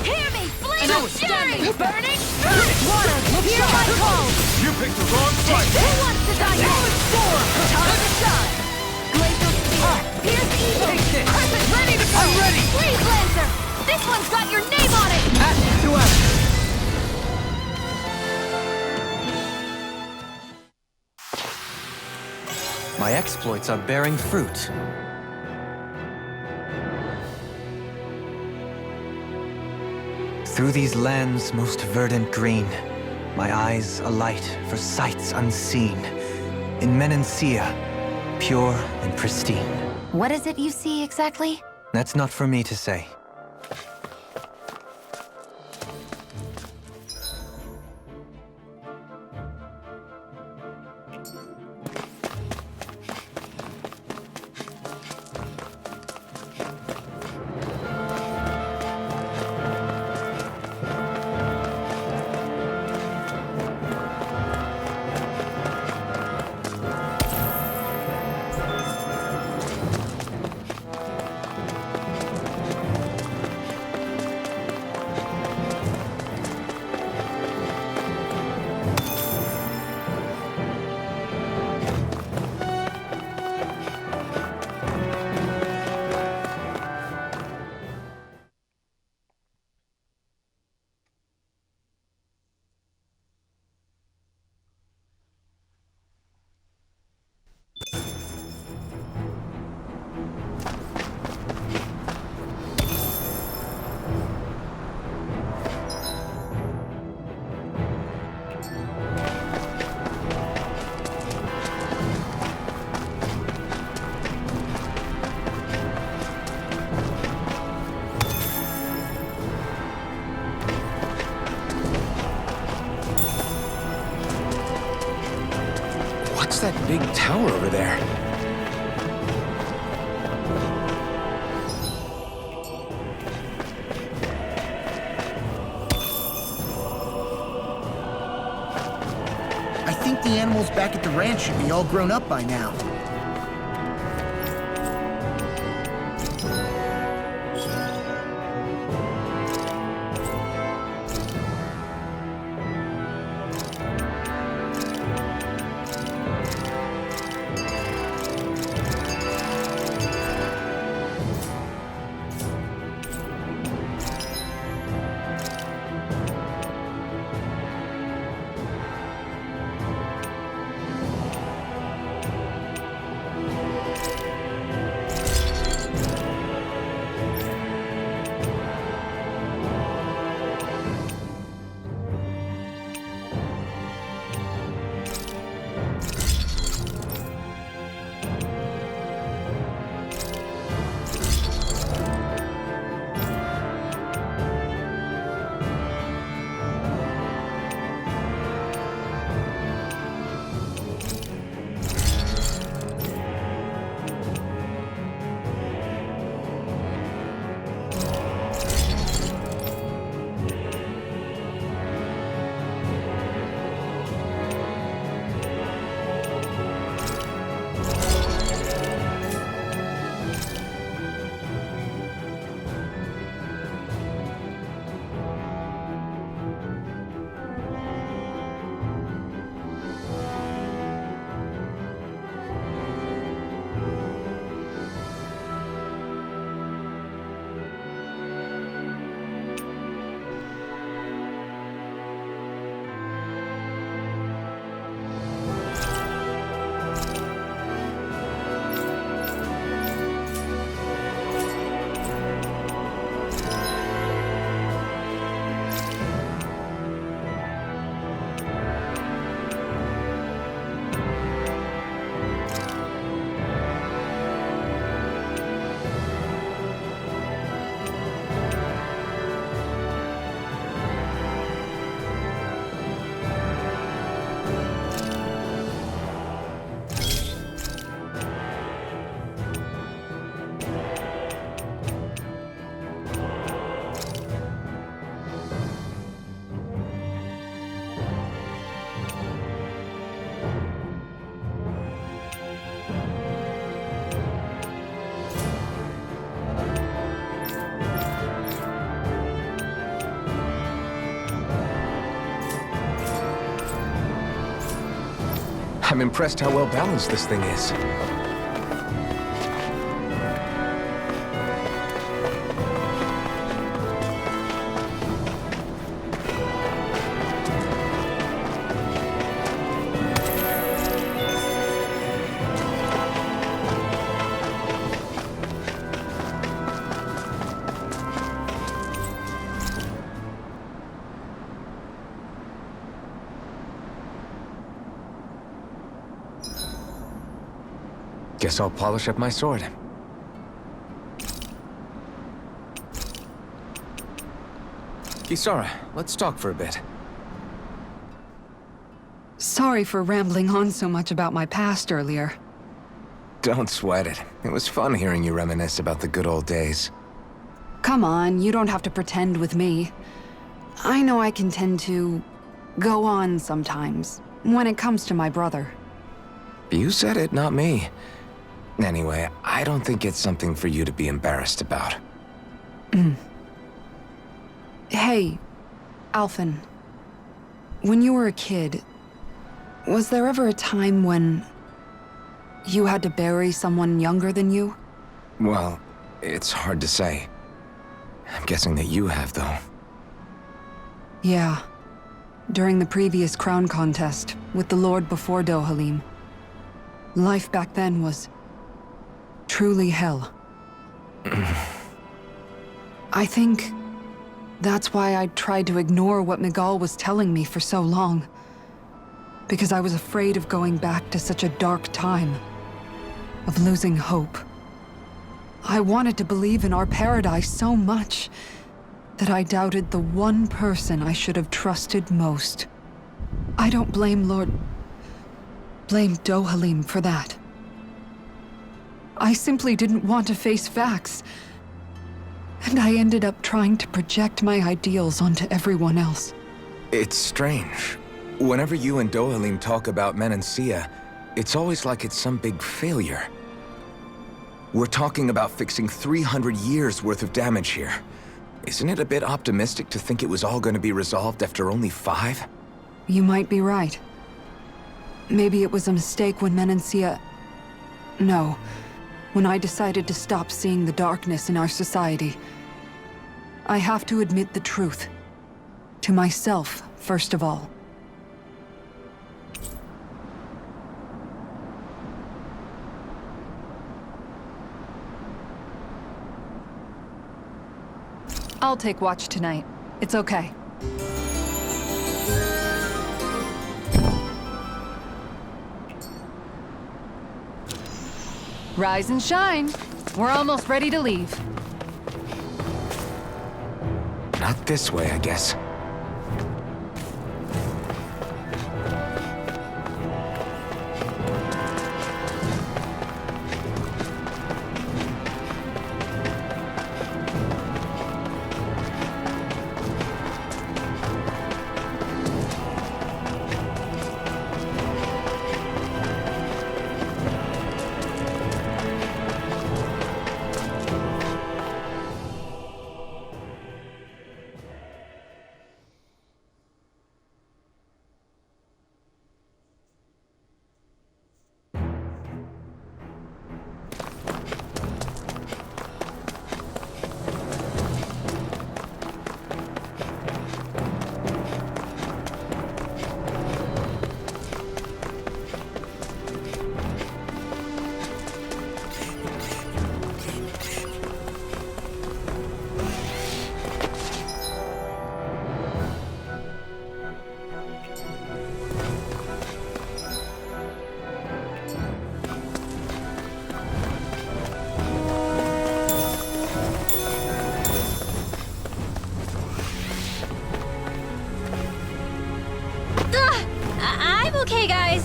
Hear me! Flame of Fury! Burning Strike! Water, hear my call! You picked the wrong fight! Who wants to die Talon next? Storm! Time to shine! Glacial Spear! Pierce Evil! Take this! Crescent ready to go! I'm ready! Freeze Lancer! This one's got your name on it! Ashes to ashes! My exploits are bearing fruit. Through these lands most verdant green, my eyes alight for sights unseen. In Menancia, pure and pristine. What is it you see exactly? That's not for me to say. What's that big tower over there? I think the animals back at the ranch should be all grown up by now. I'm impressed how well balanced this thing is. Guess I'll polish up my sword. Kisara, let's talk for a bit. Sorry for rambling on so much about my past earlier. Don't sweat it. It was fun hearing you reminisce about the good old days. Come on, you don't have to pretend with me. I know I can tend to go on sometimes, when it comes to my brother. You said it, not me. Anyway, I don't think it's something for you to be embarrassed about. Hey, Alphen. When you were a kid, was there ever a time when you had to bury someone younger than you? Well, it's hard to say. I'm guessing that you have, though. Yeah. During the previous crown contest, with the Lord before Dohalim. Life back then was truly hell. I think that's why I tried to ignore what Miguel was telling me for so long. Because I was afraid of going back to such a dark time. Of losing hope. I wanted to believe in our paradise so much that I doubted the one person I should have trusted most. I don't blame Lord... blame Dohalim for that. I simply didn't want to face facts. And I ended up trying to project my ideals onto everyone else. It's strange. Whenever you and Dohalim talk about Menancia, it's always like it's some big failure. We're talking about fixing 300 years worth of damage here. Isn't it a bit optimistic to think it was all going to be resolved after only 5? You might be right. Maybe it was a mistake when Menancia... No. When I decided to stop seeing the darkness in our society. I have to admit the truth. To myself, first of all. I'll take watch tonight. It's okay. Rise and shine. We're almost ready to leave. Not this way, I guess. I'm okay, guys.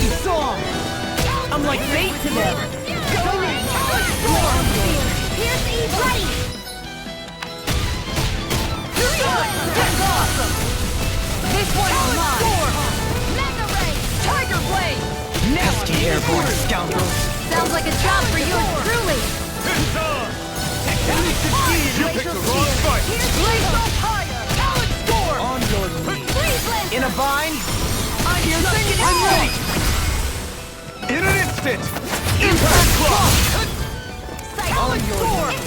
You saw him. I'm like bait to them. Pierce Eve ready! That's awesome! This one's mine! Mega Ray! Tiger Blade! Nasty airborne scoundrels! Sounds like a job for yours truly. You picked the wrong fight! Blaze up higher! Talent score! On your knees! In a bind? I'm ready! In an instant! Impact clock! On your knees!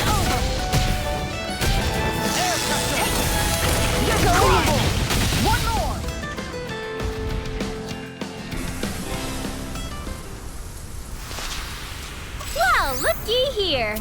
One more! Well, looky here.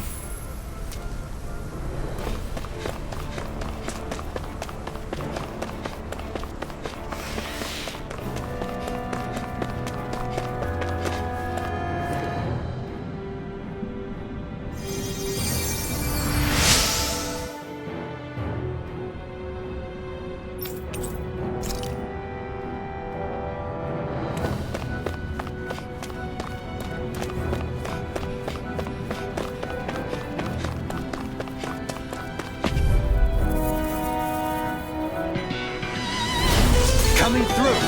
Coming through!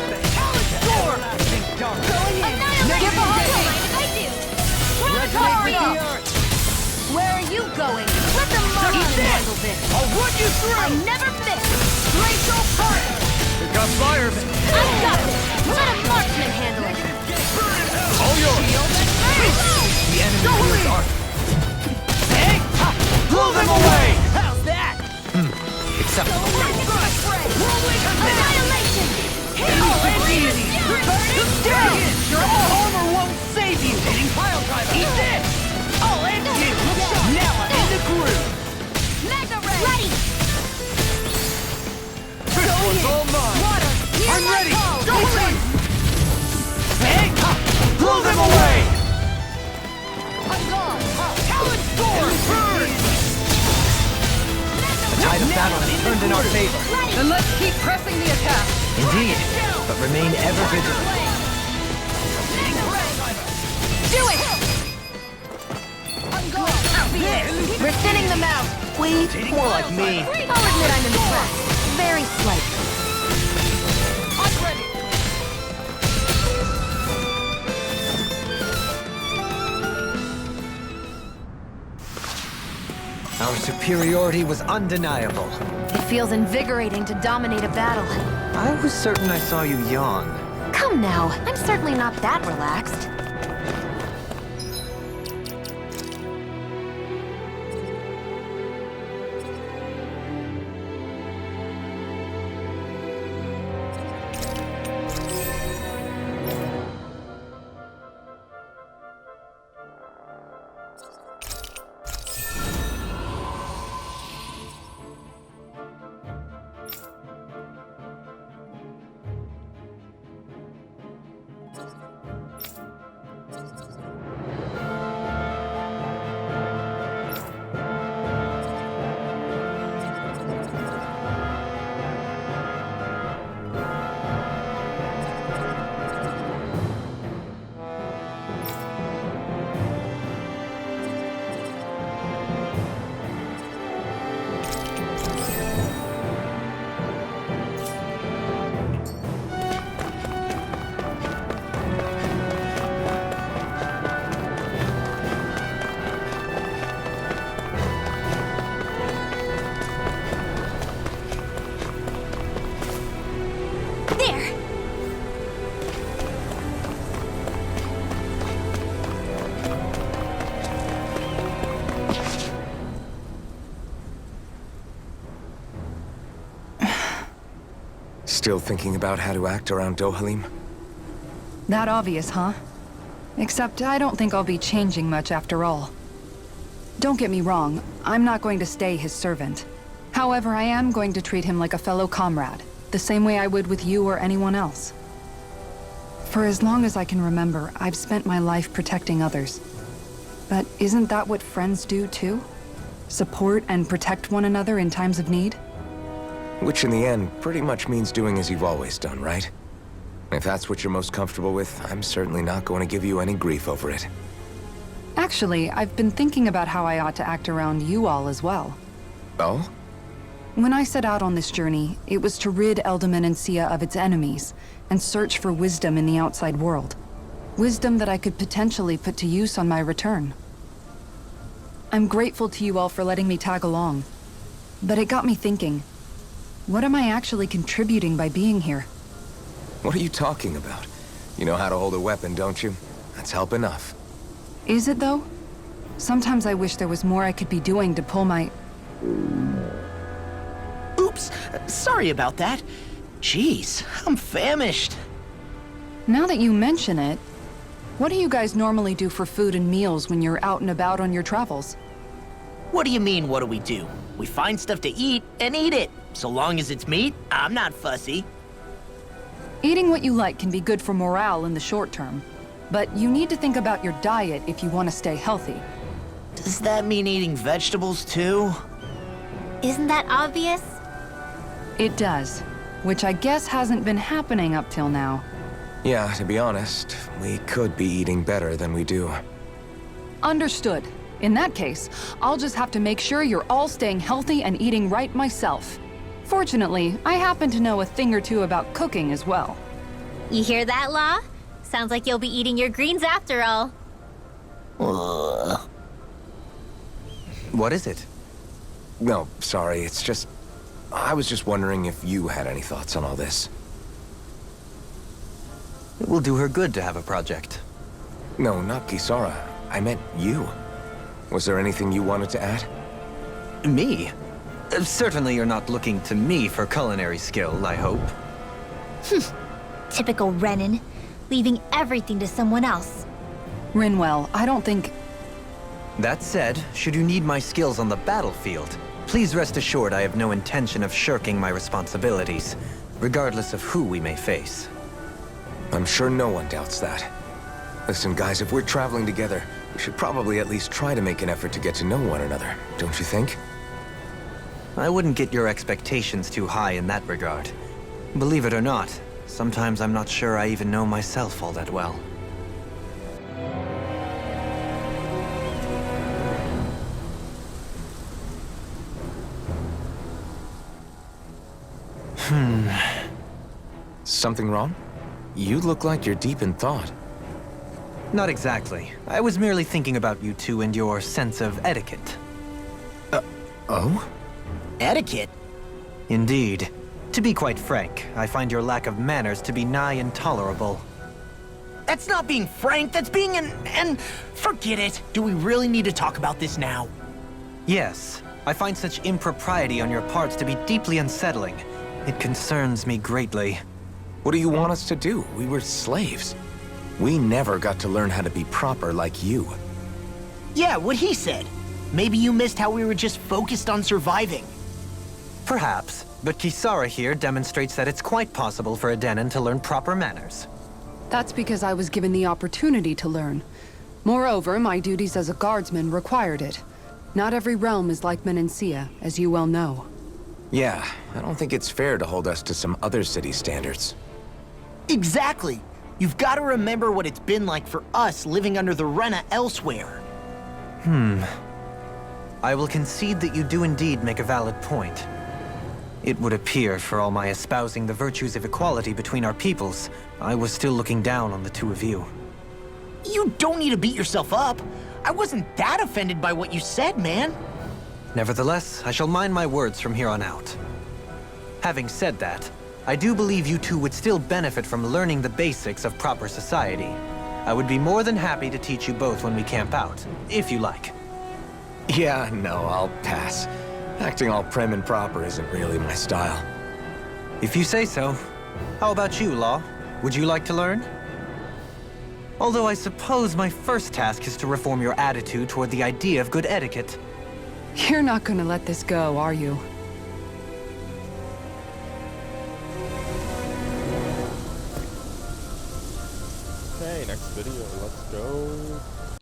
The talent score! Going in! Give a hard I do. Resonate with the earth! Where are you going? Let the marksman handle this. I'll run you through! I never miss. Glacial fire! Pick up fires! I've got this. Let a marksman handle it. All yours! The enemy is art. Hey! Blow them away! How's that? Acceptable. Annihilation. Down! Your armor won't save you! Hitting pile driver! Eat this! I'll end you! Now I'm in the groove! Mega Ray. Ready. This one's battle has turned in our favor. Then let's keep pressing the attack. Indeed, but remain ever vigilant. Do it! We're thinning them out. Wait, more like me. I'll admit I'm impressed. Very slightly. Our superiority was undeniable. It feels invigorating to dominate a battle. I was certain I saw you yawn. Come now, I'm certainly not that relaxed. Still thinking about how to act around Dohalim? That obvious, huh? Except I don't think I'll be changing much after all. Don't get me wrong, I'm not going to stay his servant. However, I am going to treat him like a fellow comrade, the same way I would with you or anyone else. For as long as I can remember, I've spent my life protecting others. But isn't that what friends do too? Support and protect one another in times of need? Which in the end pretty much means doing as you've always done, right? If that's what you're most comfortable with, I'm certainly not going to give you any grief over it. Actually, I've been thinking about how I ought to act around you all as well. Oh? When I set out on this journey, it was to rid Elde Menancia of its enemies and search for wisdom in the outside world. Wisdom that I could potentially put to use on my return. I'm grateful to you all for letting me tag along, but it got me thinking. What am I actually contributing by being here? What are you talking about? You know how to hold a weapon, don't you? That's help enough. Is it though? Sometimes I wish there was more I could be doing to pull my... Oops, sorry about that. Jeez, I'm famished. Now that you mention it, what do you guys normally do for food and meals when you're out and about on your travels? What do you mean, what do? We find stuff to eat and eat it. So long as it's meat, I'm not fussy. Eating what you like can be good for morale in the short term, but you need to think about your diet if you want to stay healthy. Does that mean eating vegetables too? Isn't that obvious? It does, which I guess hasn't been happening up till now. Yeah, to be honest, we could be eating better than we do. Understood. In that case, I'll just have to make sure you're all staying healthy and eating right myself. Fortunately, I happen to know a thing or two about cooking as well. You hear that, Law? Sounds like you'll be eating your greens after all. What is it? No, sorry, it's just... I was just wondering if you had any thoughts on all this. It will do her good to have a project. No, not Kisara. I meant you. Was there anything you wanted to add? Me? Certainly you're not looking to me for culinary skill, I hope. Typical Renan, leaving everything to someone else. Rinwell, I don't think... That said, should you need my skills on the battlefield, please rest assured I have no intention of shirking my responsibilities, regardless of who we may face. I'm sure no one doubts that. Listen, guys, if we're traveling together, we should probably at least try to make an effort to get to know one another, don't you think? I wouldn't get your expectations too high in that regard. Believe it or not, sometimes I'm not sure I even know myself all that well. Something wrong? You look like you're deep in thought. Not exactly. I was merely thinking about you two and your sense of etiquette. Oh? Etiquette? Indeed. To be quite frank, I find your lack of manners to be nigh intolerable. That's not being frank, that's being and forget it. Do we really need to talk about this now? Yes, I find such impropriety on your parts to be deeply unsettling. It concerns me greatly. What do you want us to do? We were slaves. We never got to learn how to be proper like you. Yeah, what he said. Maybe you missed how we were just focused on surviving. Perhaps, but Kisara here demonstrates that it's quite possible for a Denon to learn proper manners. That's because I was given the opportunity to learn. Moreover, my duties as a guardsman required it. Not every realm is like Menancia, as you well know. Yeah, I don't think it's fair to hold us to some other city standards. Exactly. You've got to remember what it's been like for us living under the Rena elsewhere. I will concede that you do indeed make a valid point. It would appear, for all my espousing the virtues of equality between our peoples, I was still looking down on the two of you. You don't need to beat yourself up. I wasn't that offended by what you said, man. Nevertheless, I shall mind my words from here on out. Having said that, I do believe you two would still benefit from learning the basics of proper society. I would be more than happy to teach you both when we camp out, if you like. Yeah, no, I'll pass. Acting all prim and proper isn't really my style. If you say so. How about you, Law? Would you like to learn? Although I suppose my first task is to reform your attitude toward the idea of good etiquette. You're not gonna let this go, are you? Okay, next video, let's go